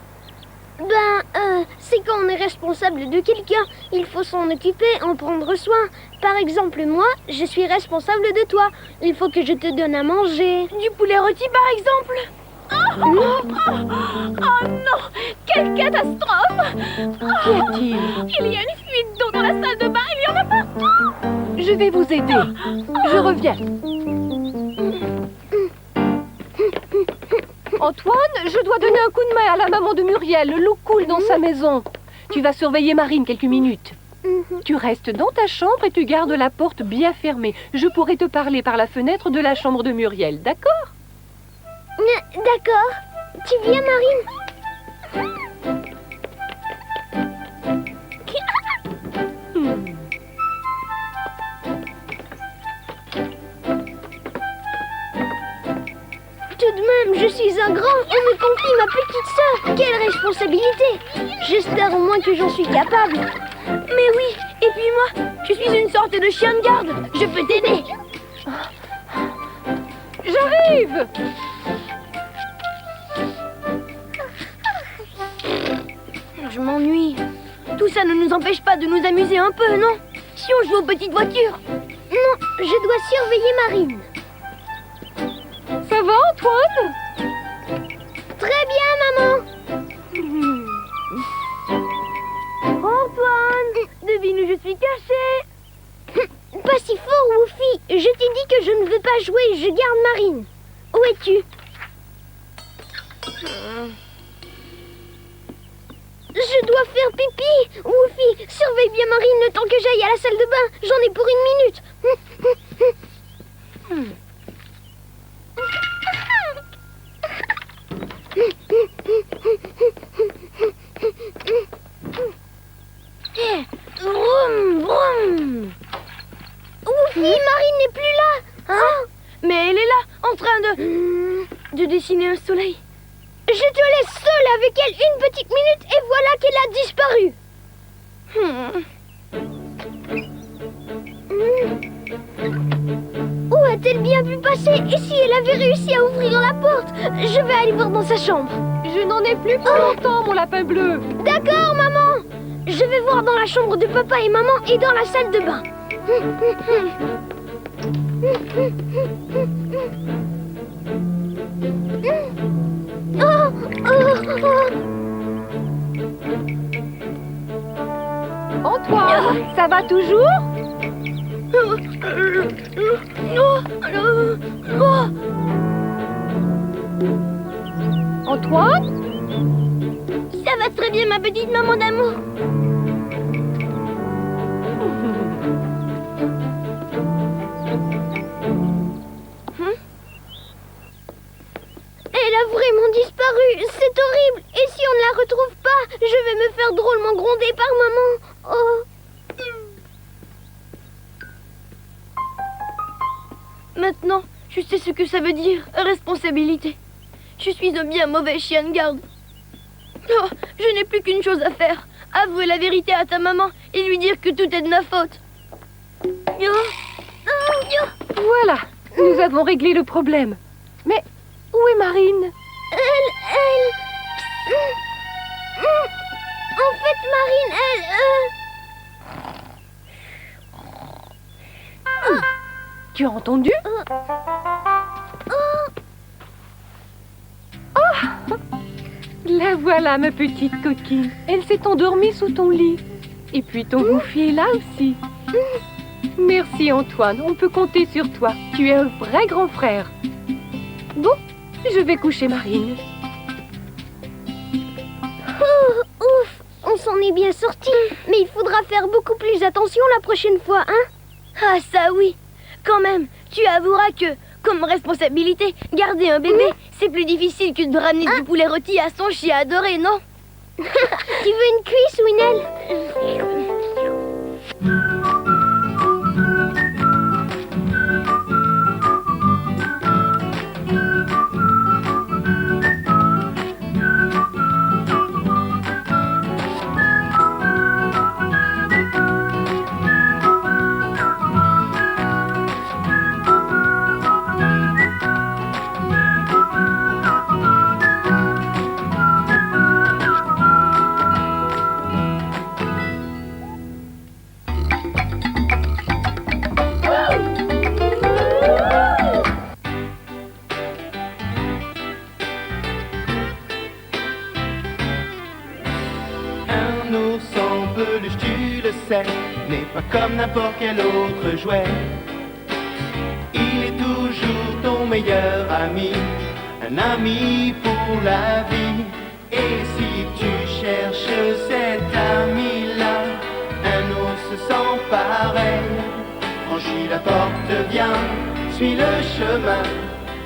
C'est quand on est responsable de quelqu'un. Il faut s'en occuper, en prendre soin. Par exemple, moi, je suis responsable de toi. Il faut que je te donne à manger. Du poulet rôti, par exemple. Oh non! Quelle catastrophe! Qu'y a-t-il? Il y a une fuite d'eau dans la salle de bain, il y en a partout! Je vais vous aider. Je reviens. Antoine, je dois donner un coup de main à la maman de Muriel. L'eau coule dans sa maison. Tu vas surveiller Marine quelques minutes. Tu restes dans ta chambre et tu gardes la porte bien fermée. Je pourrai te parler par la fenêtre de la chambre de Muriel, d'accord? D'accord. Tu viens, Marine? Tout de même, je suis un grand. On me confie ma petite sœur. Quelle responsabilité! J'espère au moins que j'en suis capable. Mais oui, et puis moi, je suis une sorte de chien de garde. Je peux t'aider. J'arrive! Je m'ennuie. Tout ça ne nous empêche pas de nous amuser un peu, non? Si on joue aux petites voitures. Non, je dois surveiller Marine. Ça va, Antoine? Très bien, maman. Antoine, devine où je suis cachée. Pas si fort, Woofy. Je t'ai dit que je ne veux pas jouer. Je garde Marine. Où es-tu? Je dois faire pipi. Woofy, surveille bien Marine le temps que j'aille à la salle de bain. J'en ai pour 1 minute. Vroom, vroom. Woofy, Marine n'est plus là. Hein? Mais elle est là, en train de dessiner un soleil. Je te laisse seule avec elle 1 petite minute et voilà qu'elle a disparu. Où a-t-elle bien pu passer? Et si elle avait réussi à ouvrir la porte? Je vais aller voir dans sa chambre. Je n'en ai plus pour longtemps, mon lapin bleu. D'accord, maman. Je vais voir dans la chambre de papa et maman et dans la salle de bain. Antoine, ça va toujours? Antoine? Ça va très bien, ma petite maman d'amour. Elle a vraiment disparu. C'est horrible. Et si on ne la retrouve pas, je vais me faire drôlement gronder par maman. Oh. Maintenant, je sais ce que ça veut dire, responsabilité. Je suis un bien mauvais chien de garde. Oh, je n'ai plus qu'une chose à faire. Avouer la vérité à ta maman et lui dire que tout est de ma faute. Voilà, nous avons réglé le problème. Mais où est Marine? Elle... En fait, Marine, elle... Tu as entendu? La voilà, ma petite coquine. Elle s'est endormie sous ton lit. Et puis ton Goofy est là aussi. Merci, Antoine. On peut compter sur toi. Tu es un vrai grand frère. Bon, je vais coucher Marine. Ouf, on s'en est bien sorti. Mais il faudra faire beaucoup plus attention la prochaine fois, hein? Ah, ça oui. Quand même, tu avoueras que, comme responsabilité, garder un bébé, c'est plus difficile que de ramener du poulet rôti à son chien adoré, non? Tu veux une cuisse, Winel? N'est pas comme n'importe quel autre jouet. Il est toujours ton meilleur ami, un ami pour la vie. Et si tu cherches cet ami-là, un ours sans pareil, franchis la porte, viens, suis le chemin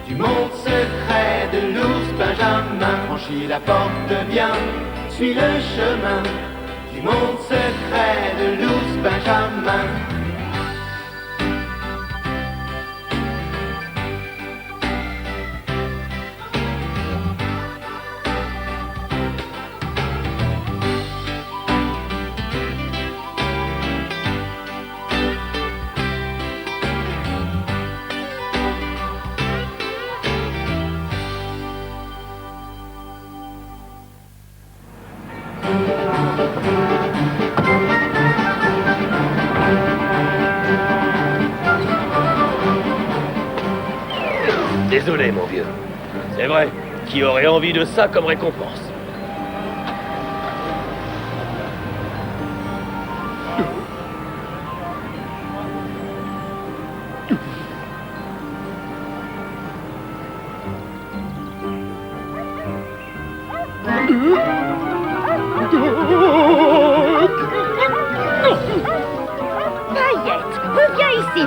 du monde secret de l'ours Benjamin. Franchis la porte, viens, suis le chemin du monde secret de l'ours Benjamin. Désolé, mon vieux. C'est vrai, qui aurait envie de ça comme récompense? Paillette, reviens ici.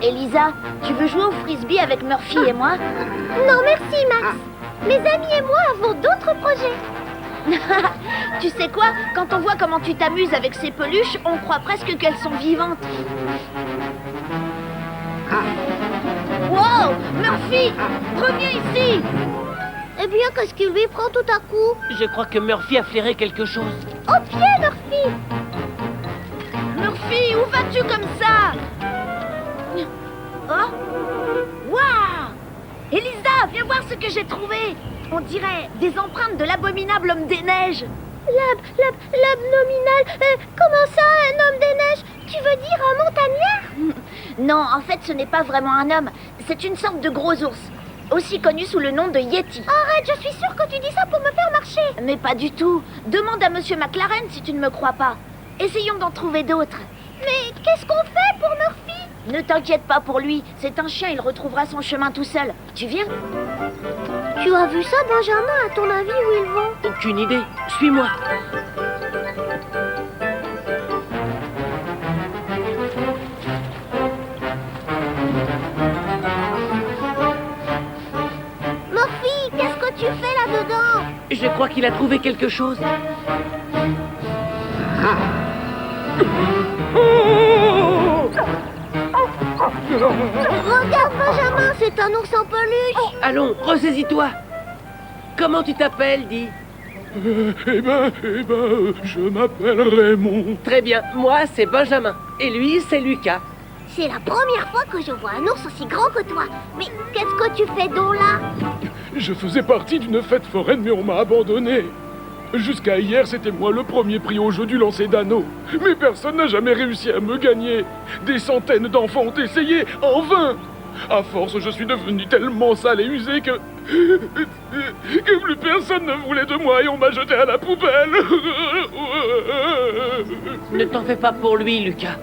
Elisa, tu veux jouer au frisbee avec Murphy et moi? Non, merci, Max. Mes amis et moi avons d'autres projets. Tu sais quoi? Quand on voit comment tu t'amuses avec ces peluches, on croit presque qu'elles sont vivantes. Wow! Murphy! Reviens ici! Eh bien, qu'est-ce qui lui prend tout à coup? Je crois que Murphy a flairé quelque chose. Au pied, Murphy! Murphy, où vas-tu comme ça? Oh! Waouh! Elisa, viens voir ce que j'ai trouvé! On dirait des empreintes de l'abominable homme des neiges. L'abnominal. Comment ça, un homme des neiges? Tu veux dire un montagnard? Non, en fait, ce n'est pas vraiment un homme. C'est une sorte de gros ours, aussi connu sous le nom de Yeti. Arrête, je suis sûre que tu dis ça pour me faire marcher. Mais pas du tout. Demande à Monsieur McLaren si tu ne me crois pas. Essayons d'en trouver d'autres. Mais qu'est-ce qu'on fait pour Murphy? Ne t'inquiète pas pour lui. C'est un chien, il retrouvera son chemin tout seul. Tu viens? Tu as vu ça, Benjamin? À ton avis, où ils vont? Aucune idée. Suis-moi. Murphy, qu'est-ce que tu fais là-dedans? Je crois qu'il a trouvé quelque chose. Regarde, Benjamin, c'est un ours en peluche. Allons, ressaisis-toi. Comment tu t'appelles, dis? Eh ben, je m'appelle Raymond. Très bien, moi c'est Benjamin. Et lui, c'est Lucas. C'est la première fois que je vois un ours aussi grand que toi. Mais qu'est-ce que tu fais donc là? Je faisais partie d'une fête foraine, mais on m'a abandonné. Jusqu'à hier, c'était moi le premier prix au jeu du lancer d'anneaux. Mais personne n'a jamais réussi à me gagner. Des centaines d'enfants ont essayé, en vain. À force, je suis devenu tellement sale et usé que plus personne ne voulait de moi et on m'a jeté à la poubelle. Ne t'en fais pas pour lui, Lucas.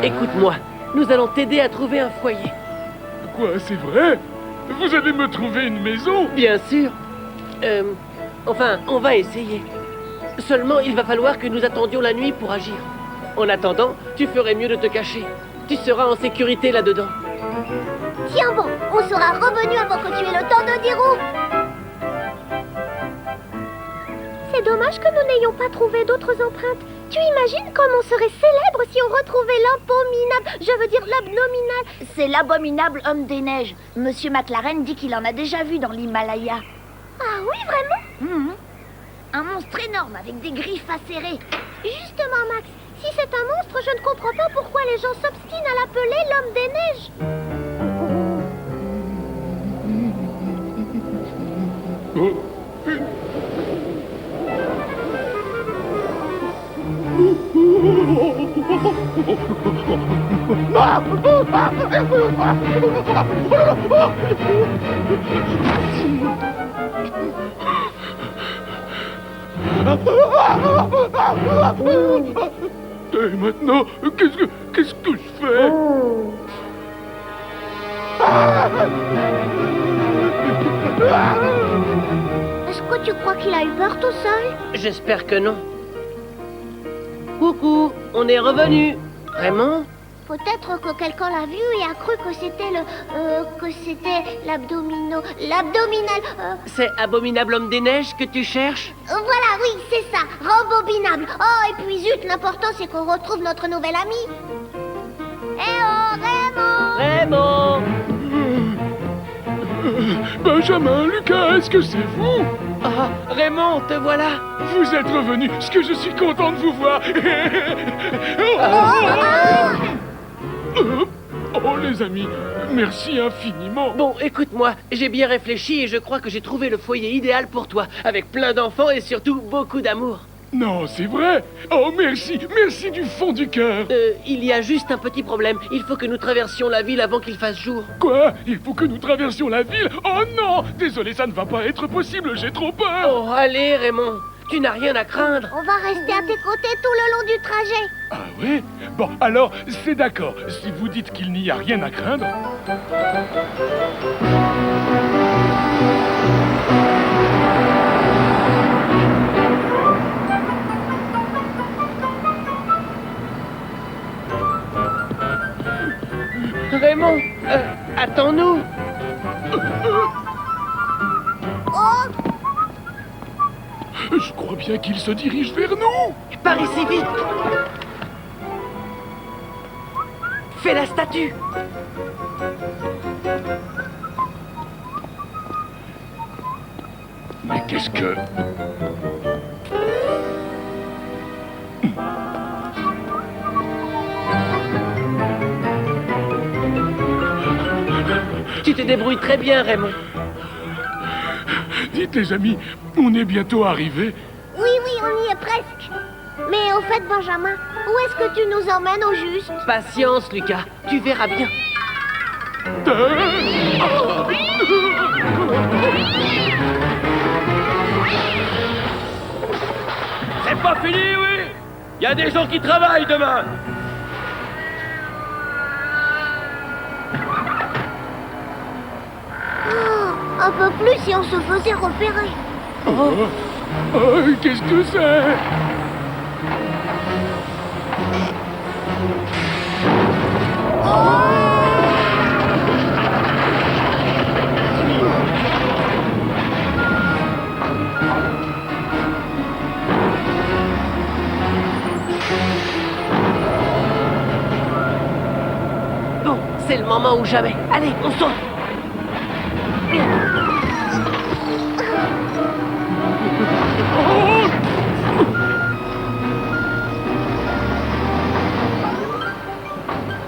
Écoute-moi, nous allons t'aider à trouver un foyer. Quoi, c'est vrai? Vous allez me trouver une maison? Bien sûr. Enfin, on va essayer. Seulement, il va falloir que nous attendions la nuit pour agir. En attendant, tu ferais mieux de te cacher. Tu seras en sécurité là-dedans. Tiens bon, on sera revenu avant que tu aies le temps de dire où. C'est dommage que nous n'ayons pas trouvé d'autres empreintes. Tu imagines comme on serait célèbre si on retrouvait l'abominable, je veux dire l'abnominal. C'est l'abominable homme des neiges. Monsieur McLaren dit qu'il en a déjà vu dans l'Himalaya. Ah oui, vraiment? Un monstre énorme avec des griffes acérées. Justement, Max, si c'est un monstre, je ne comprends pas pourquoi les gens s'obstinent à l'appeler l'homme des neiges. Et maintenant, qu'est-ce que je fais? Est-ce que tu crois qu'il a eu peur tout seul? J'espère que non. Coucou, on est revenu. Raymond? Peut-être que quelqu'un l'a vu et a cru que c'était l'abdominal. C'est Abominable Homme des Neiges que tu cherches? Voilà, oui, c'est ça, Rembobinable. Oh, et puis zut, l'important c'est qu'on retrouve notre nouvel ami. Eh oh, Raymond! Raymond! Benjamin, Lucas, est-ce que c'est vous? Ah, Raymond, te voilà! Vous êtes revenu, ce que je suis content de vous voir. Oh les amis, merci infiniment. Bon, écoute-moi, j'ai bien réfléchi et je crois que j'ai trouvé le foyer idéal pour toi, avec plein d'enfants et surtout beaucoup d'amour. Non, c'est vrai. Oh merci, merci du fond du cœur. Il y a juste un petit problème. Il faut que nous traversions la ville avant qu'il fasse jour. Quoi? Il faut que nous traversions la ville? Oh non! Désolé, ça ne va pas être possible, j'ai trop peur. Oh, allez Raymond, tu n'as rien à craindre. On va rester à tes côtés tout le long du trajet. Ah oui? Bon, alors, c'est d'accord. Si vous dites qu'il n'y a rien à craindre... Raymond, attends-nous. Je crois bien qu'il se dirige vers nous. Par ici, vite. Fais la statue. Mais qu'est-ce que... Tu te débrouilles très bien, Raymond. Dites les amis, on est bientôt arrivés. Oui, on y est presque. Mais au fait, Benjamin, où est-ce que tu nous emmènes au juste? Patience, Lucas. Tu verras bien. C'est pas fini, oui. Il y a des gens qui travaillent demain. Un peu plus si on se faisait repérer. Qu'est-ce que c'est? Bon, c'est le moment ou jamais. Allez, on saute.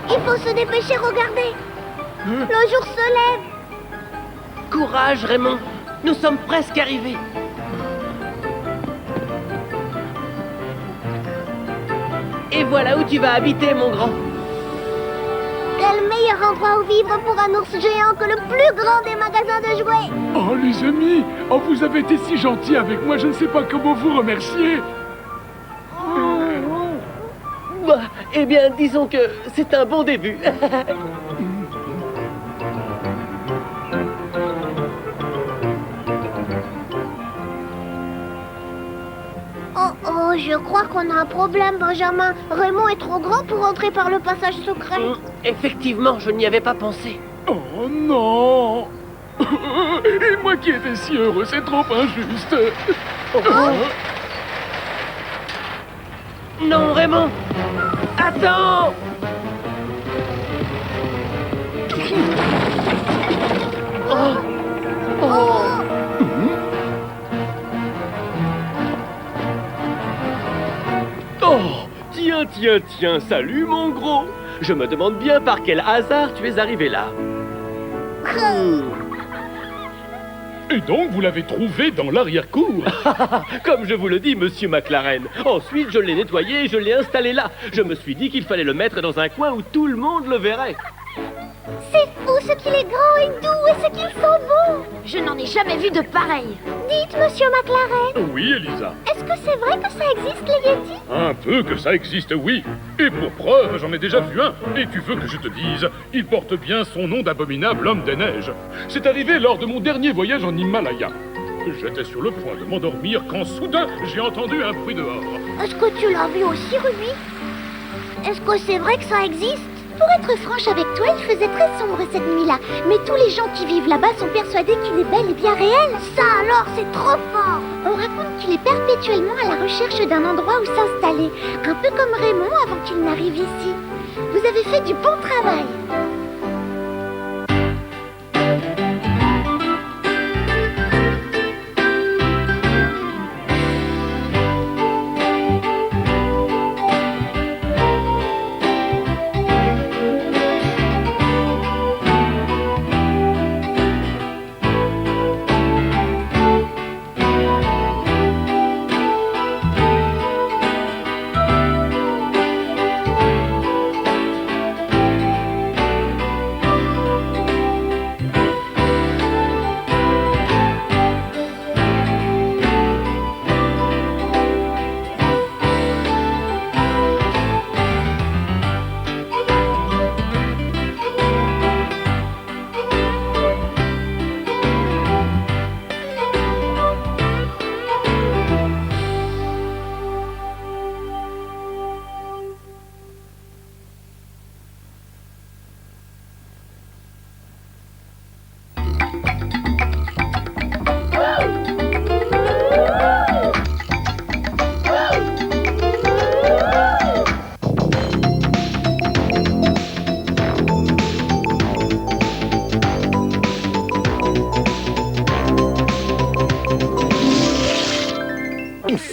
Il faut se dépêcher, regardez. Le jour se lève. Courage, Raymond. Nous sommes presque arrivés. Et voilà où tu vas habiter, mon grand. Quel meilleur endroit où vivre pour un ours géant que le plus grand des magasins de jouets. Oh, les amis, vous avez été si gentils avec moi, je ne sais pas comment vous remercier. Bah, eh bien, disons que c'est un bon début. Oh, je crois qu'on a un problème, Benjamin. Raymond est trop grand pour entrer par le passage secret. Effectivement, je n'y avais pas pensé. Oh non. Et moi qui étais si heureux, c'est trop injuste. Non, Raymond. Attends. Oh, tiens, salut mon gros. Je me demande bien par quel hasard tu es arrivé là. Et donc, vous l'avez trouvé dans l'arrière-cour? Comme je vous le dis, monsieur McLaren. Ensuite, je l'ai nettoyé et je l'ai installé là. Je me suis dit qu'il fallait le mettre dans un coin où tout le monde le verrait. C'est fou ce qu'il est grand et doux et ce qu'il sent bon. Je n'en ai jamais vu de pareil. Dites, monsieur McLaren. Oui, Elisa. Est-ce que c'est vrai que ça existe, les Yetis? Un peu que ça existe, oui. Et pour preuve, j'en ai déjà vu un. Et tu veux que je te dise, il porte bien son nom d'abominable homme des neiges. C'est arrivé lors de mon dernier voyage en Himalaya. J'étais sur le point de m'endormir quand soudain, j'ai entendu un bruit dehors. Est-ce que tu l'as vu aussi, Ruby? Est-ce que c'est vrai que ça existe? Pour être franche avec toi, il faisait très sombre cette nuit-là. Mais tous les gens qui vivent là-bas sont persuadés qu'il est bel et bien réel. Ça alors, c'est trop fort. On raconte qu'il est perpétuellement à la recherche d'un endroit où s'installer. Un peu comme Raymond avant qu'il n'arrive ici. Vous avez fait du bon travail.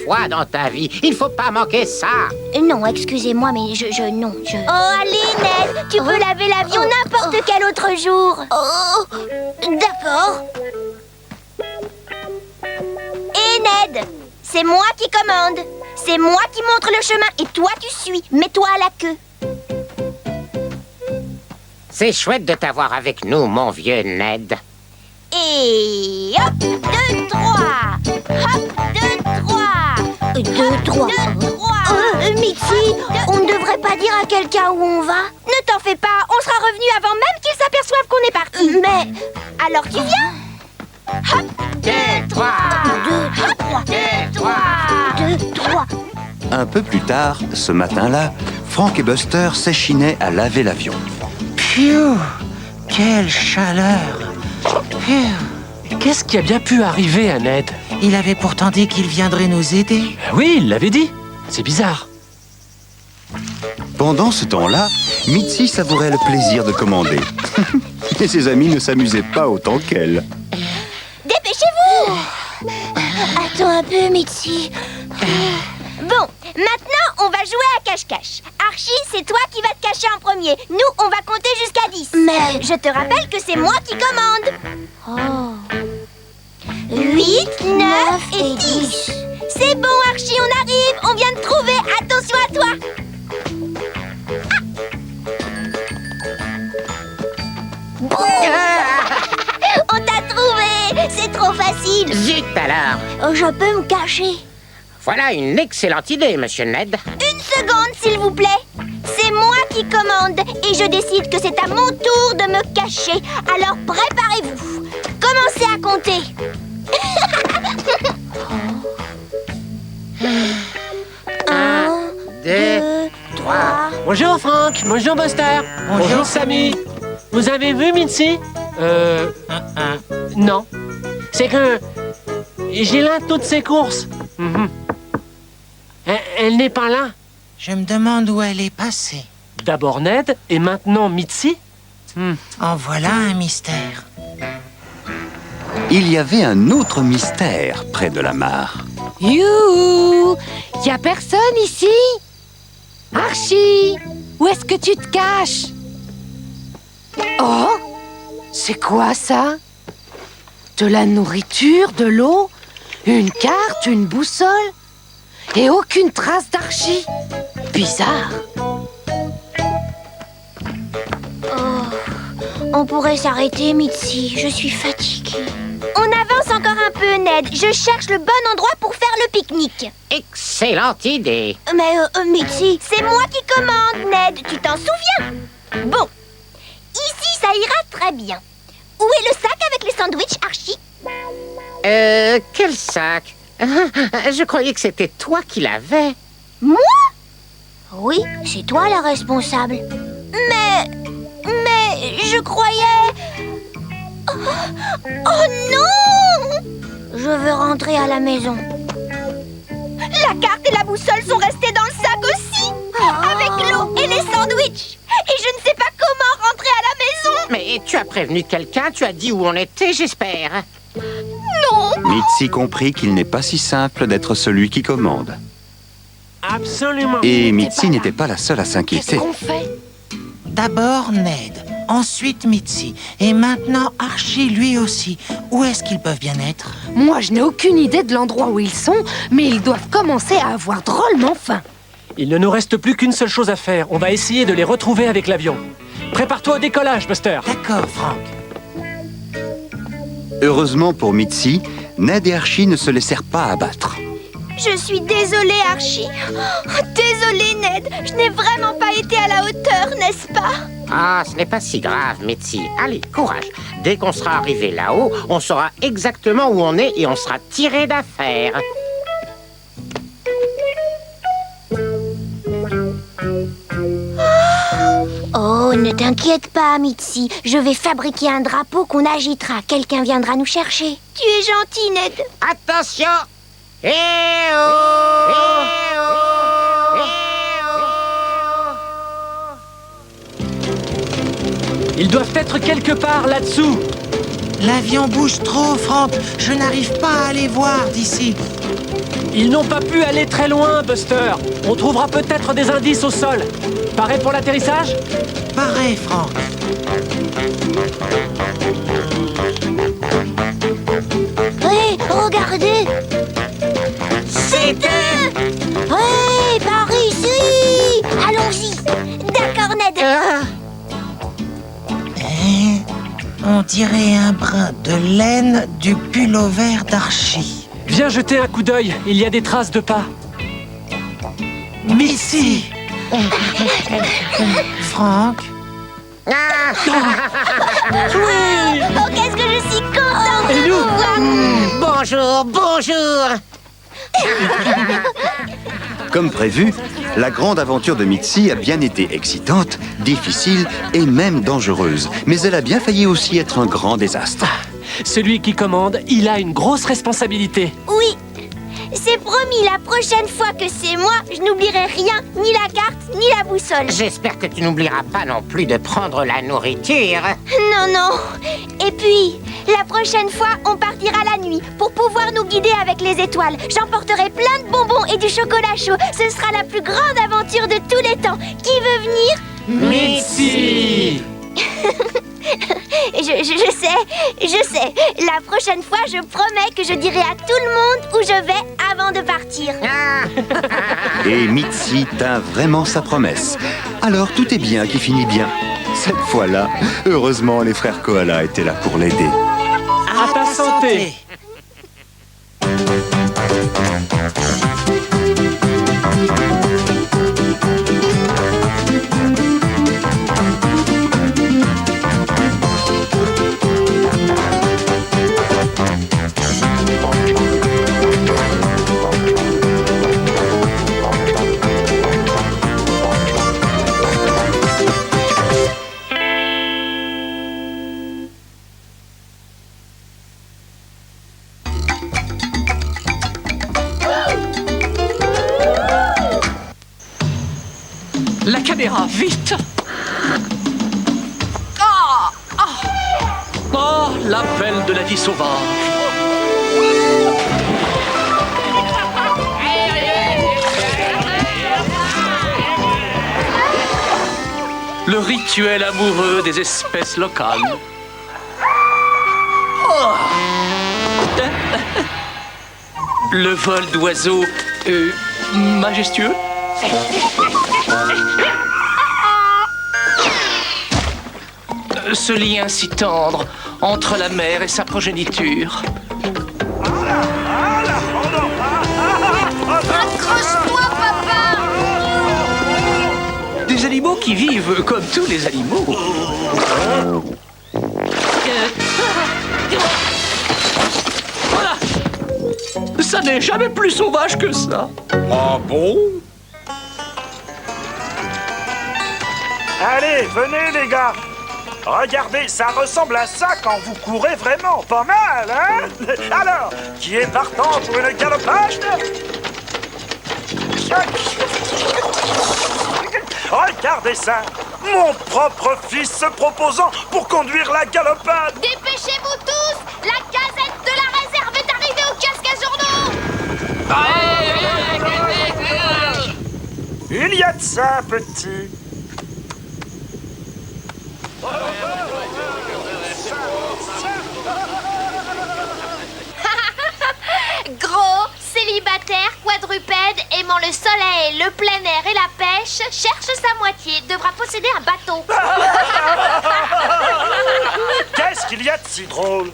fois dans ta vie. Il faut pas manquer ça. Non, excusez-moi, mais non, Oh, allez, Ned, tu peux laver l'avion n'importe quel autre jour. Oh, d'accord. Et Ned, c'est moi qui commande. C'est moi qui montre le chemin et toi tu suis. Mets-toi à la queue. C'est chouette de t'avoir avec nous, mon vieux Ned. Et hop, 2, 3. Hop, 2, 3. 2, 3. 2, 3. Mitzi, on ne devrait pas dire à quelqu'un où on va. Ne t'en fais pas, on sera revenu avant même qu'ils s'aperçoivent qu'on est parti. Mais, alors tu viens? Hop, 2, 3. 2, 3. 2, 3. 2, 3. Un peu plus tard, ce matin-là, Frank et Buster s'échinaient à laver l'avion. Pfiou! Quelle chaleur! Pfiou! Qu'est-ce qui a bien pu arriver à Ned? Il avait pourtant dit qu'il viendrait nous aider. Oui, il l'avait dit. C'est bizarre. Pendant ce temps-là, Mitzi savourait le plaisir de commander. Et ses amis ne s'amusaient pas autant qu'elle. Dépêchez-vous! Attends un peu, Mitzi. Bon, maintenant, on va jouer à cache-cache. Archie, c'est toi qui vas te cacher en premier. Nous, on va compter jusqu'à 10. Mais je te rappelle que c'est moi qui commande. 8, 9 et 10. C'est bon, Archie, on arrive. On vient de trouver. Attention à toi. On t'a trouvé. C'est trop facile. Zut alors. Je peux me cacher. Voilà une excellente idée, monsieur Ned. Une seconde, s'il vous plaît. C'est moi qui commande et je décide que c'est à mon tour de me cacher. Alors préparez-vous. Commencez à compter. 1, 2, 3. Bonjour Franck, bonjour Buster. Bonjour Sammy. Vous avez vu Mitzi? Non. C'est que j'ai là toutes ses courses. Elle n'est pas là. Je me demande où elle est passée. D'abord Ned et maintenant Mitzi. En voilà un mystère. Il y avait un autre mystère près de la mare. Youhou! Y a personne ici? Archie, où est-ce que tu te caches? Oh! C'est quoi ça? De la nourriture, de l'eau, une carte, une boussole et aucune trace d'Archie. Bizarre. On pourrait s'arrêter, Mitzi. Je suis fatiguée. On avance encore un peu, Ned. Je cherche le bon endroit pour faire le pique-nique. Excellente idée. Mais, Mitzi, c'est moi qui commande, Ned. Tu t'en souviens? Bon. Ici, ça ira très bien. Où est le sac avec les sandwichs, Archie? Quel sac? Je croyais que c'était toi qui l'avais. Moi? Oui, c'est toi la responsable. Mais je croyais... Oh non! Je veux rentrer à la maison. La carte et la boussole sont restées dans le sac aussi, avec l'eau et les sandwichs. Et je ne sais pas comment rentrer à la maison. Mais tu as prévenu quelqu'un, tu as dit où on était, j'espère. Non. Mitzi comprit qu'il n'est pas si simple d'être celui qui commande. Absolument. Et Mitzi n'était pas la seule à s'inquiéter. Qu'est-ce qu'on fait? D'abord Ned, ensuite Mitzi, et maintenant Archie lui aussi. Où est-ce qu'ils peuvent bien être? Moi, je n'ai aucune idée de l'endroit où ils sont, mais ils doivent commencer à avoir drôlement faim. Il ne nous reste plus qu'une seule chose à faire. On va essayer de les retrouver avec l'avion. Prépare-toi au décollage, Buster. D'accord, Frank. Heureusement pour Mitzi, Ned et Archie ne se laissèrent pas abattre. Je suis désolée, Archie. Désolée, Ned. Je n'ai vraiment pas été à la hauteur, n'est-ce pas? Ah, ce n'est pas si grave, Mitzi. Allez, courage. Dès qu'on sera arrivé là-haut, on saura exactement où on est et on sera tiré d'affaire. Oh, ne t'inquiète pas, Mitzi. Je vais fabriquer un drapeau qu'on agitera. Quelqu'un viendra nous chercher. Tu es gentil, Ned. Attention! Eh oh! Eh oh! Ils doivent être quelque part là-dessous. L'avion bouge trop, Frank. Je n'arrive pas à les voir d'ici. Ils n'ont pas pu aller très loin, Buster. On trouvera peut-être des indices au sol. Pareil pour l'atterrissage? Pareil, Franck. Oui, regardez. C'est eux. Oui, par ici. Allons-y. D'accord, Ned. On dirait un brin de laine du pullover d'Archie. Viens jeter un coup d'œil, il y a des traces de pas. Missy. Franck. Oui. Oh, qu'est-ce que je suis contente de vous voir. Bonjour, bonjour. Comme prévu, la grande aventure de Mitzi a bien été excitante, difficile et même dangereuse. Mais elle a bien failli aussi être un grand désastre. Celui qui commande, il a une grosse responsabilité. Oui. C'est promis, la prochaine fois que c'est moi, je n'oublierai rien, ni la carte, ni la boussole. J'espère que tu n'oublieras pas non plus de prendre la nourriture. Non, non. Et puis, la prochaine fois, on partira la nuit pour pouvoir nous guider avec les étoiles. J'emporterai plein de bonbons et du chocolat chaud. Ce sera la plus grande aventure de tous les temps. Qui veut venir? Mitzi. Je sais. La prochaine fois, je promets que je dirai à tout le monde où je vais avant de partir. Et Mitzi tint vraiment sa promesse. Alors tout est bien qui finit bien. Cette fois-là, heureusement, les frères Koala étaient là pour l'aider. À ta santé. La caméra, vite! Oh, l'appel de la vie sauvage! Le rituel amoureux des espèces locales. Oh. Le vol d'oiseaux majestueux. Ce lien si tendre entre la mère et sa progéniture. Accroche-toi, papa! Des animaux qui vivent comme tous les animaux. Voilà. Ça n'est jamais plus sauvage que ça. Ah bon? Allez, venez les gars. Regardez, ça ressemble à ça quand vous courez vraiment. Pas mal, hein? Alors, qui est partant pour une galopade? Regardez ça. Mon propre fils se proposant pour conduire la galopade. Dépêchez-vous tous! La gazette de la réserve est arrivée au kiosque à journaux! Il y a de ça, petit. Gros, célibataire, quadrupède, aimant le soleil, le plein air et la pêche, cherche sa moitié, devra posséder un bateau. Qu'est-ce qu'il y a de si drôle?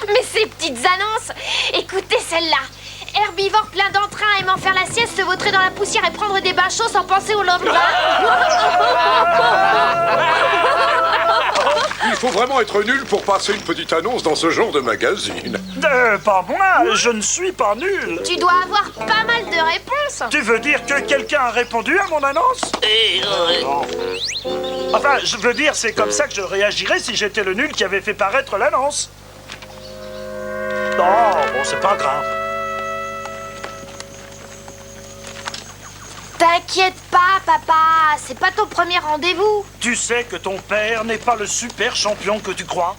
Mais ces petites annonces! Écoutez celle-là. Herbivore plein d'entrain aimant faire la sieste, se vautrer dans la poussière et prendre des bains chauds sans penser au lendemain. Il faut vraiment être nul pour passer une petite annonce dans ce genre de magazine. Pas moi, je ne suis pas nul. Tu dois avoir pas mal de réponses. Tu veux dire que quelqu'un a répondu à mon annonce? Enfin, je veux dire, c'est comme ça que je réagirais si j'étais le nul qui avait fait paraître l'annonce. Non, bon, c'est pas grave. T'inquiète pas, papa, c'est pas ton premier rendez-vous. Tu sais que ton père n'est pas le super champion que tu crois?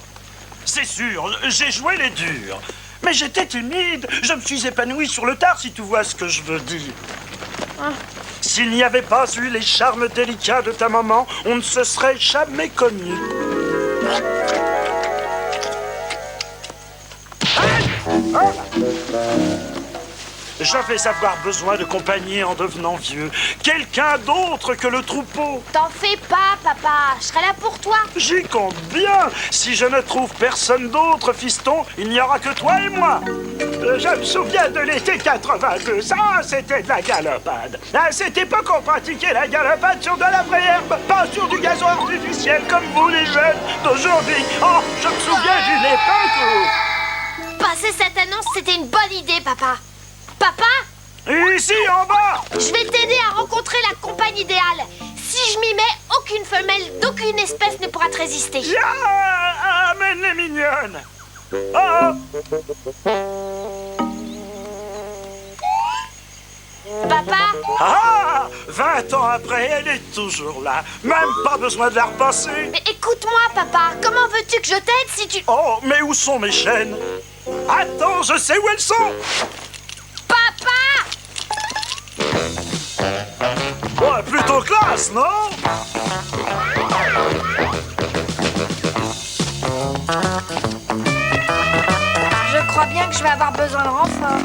C'est sûr, j'ai joué les durs. Mais j'étais timide. Je me suis épanoui sur le tard, si tu vois ce que je veux dire. S'il n'y avait pas eu les charmes délicats de ta maman, on ne se serait jamais connus. J'avais avoir besoin de compagnie en devenant vieux. Quelqu'un d'autre que le troupeau. T'en fais pas, papa. Je serai là pour toi. J'y compte bien. Si je ne trouve personne d'autre, fiston, il n'y aura que toi et moi. Je me souviens de l'été 82. Ça, c'était de la galopade. À cette époque, on pratiquait la galopade sur de la vraie herbe, pas sur du gazon artificiel comme vous, les jeunes d'aujourd'hui. Oh, je me souviens d'une époque où... Passer cette annonce, c'était une bonne idée, papa. Papa? Ici, en bas! Je vais t'aider à rencontrer la compagne idéale. Si je m'y mets, aucune femelle d'aucune espèce ne pourra te résister. Ah, mais elle est mignonne! Oh! Papa? Ah! 20 ans après, elle est toujours là. Même pas besoin de la repasser. Mais écoute-moi, papa. Comment veux-tu que je t'aide si tu... Oh, mais où sont mes chaînes? Attends, je sais où elles sont! Ouais, plutôt classe, non? Je crois bien que je vais avoir besoin de renfort.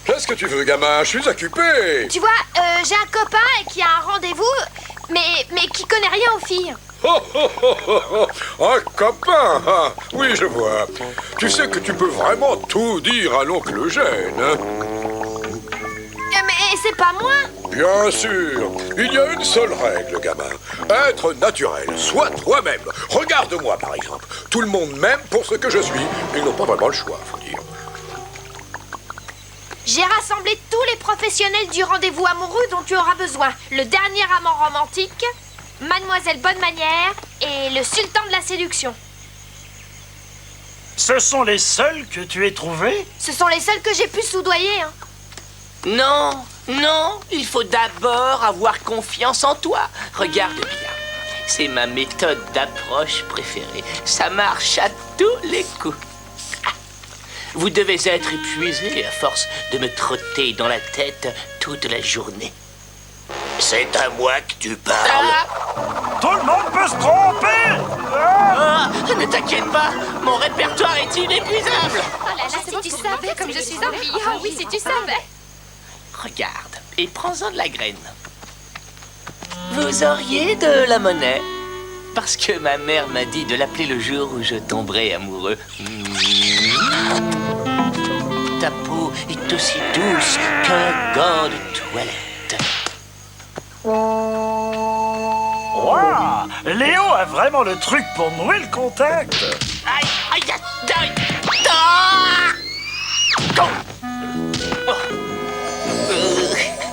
Qu'est-ce que tu veux, gamin? Je suis occupé. Tu vois, j'ai un copain qui a un rendez-vous, mais qui connaît rien aux filles. Oh, oh, oh, oh, oh. Un copain, hein? Oui, je vois. Tu sais que tu peux vraiment tout dire à l'oncle Eugène, hein? Mais c'est pas moi. Bien sûr. Il y a une seule règle, gamin. Être naturel. Sois toi-même. Regarde-moi, par exemple. Tout le monde m'aime pour ce que je suis. Ils n'ont pas vraiment le choix, faut dire. J'ai rassemblé tous les professionnels du rendez-vous amoureux dont tu auras besoin. Le dernier amant romantique, Mademoiselle Bonne Manière et le sultan de la séduction. Ce sont les seuls que tu aies trouvés? Ce sont les seuls que j'ai pu soudoyer, hein. Non, non, il faut d'abord avoir confiance en toi. Regarde bien, c'est ma méthode d'approche préférée. Ça marche à tous les coups. Ah, vous devez être épuisé à force de me trotter dans la tête toute la journée. C'est à moi que tu parles. Ah, tout le monde peut se tromper. Ah, ne t'inquiète pas, mon répertoire est inépuisable. Oh là là, si tu savais comme je suis envie. Ah oui, si tu savais. Regarde, et prends-en de la graine. Vous auriez de la monnaie? Parce que ma mère m'a dit de l'appeler le jour où je tomberai amoureux. Ta peau est aussi douce qu'un gant de toilette. Waouh! Léo a vraiment le truc pour nouer le contact. Aïe, aïe, aïe, ah!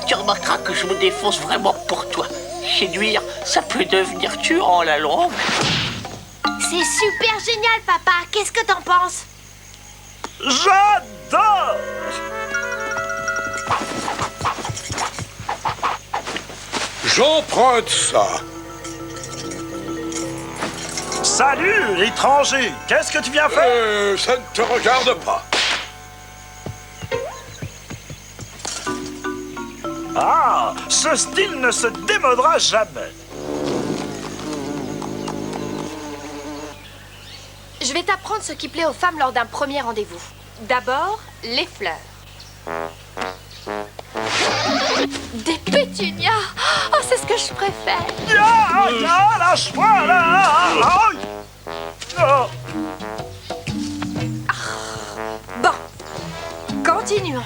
Tu remarqueras que je me défonce vraiment pour toi. Séduire, ça peut devenir tuant à la longue. C'est super génial, papa. Qu'est-ce que t'en penses? J'adore! J'emprunte ça. Salut, étranger. Qu'est-ce que tu viens faire? Ça ne te regarde pas. Ah, ce style ne se démodera jamais. Je vais t'apprendre ce qui plaît aux femmes lors d'un premier rendez-vous. D'abord, les fleurs. Des pétunias. Oh, c'est ce que je préfère. Lâche-moi là. Bon, continuons.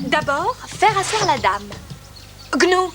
D'abord, faire asseoir la dame. Gnou,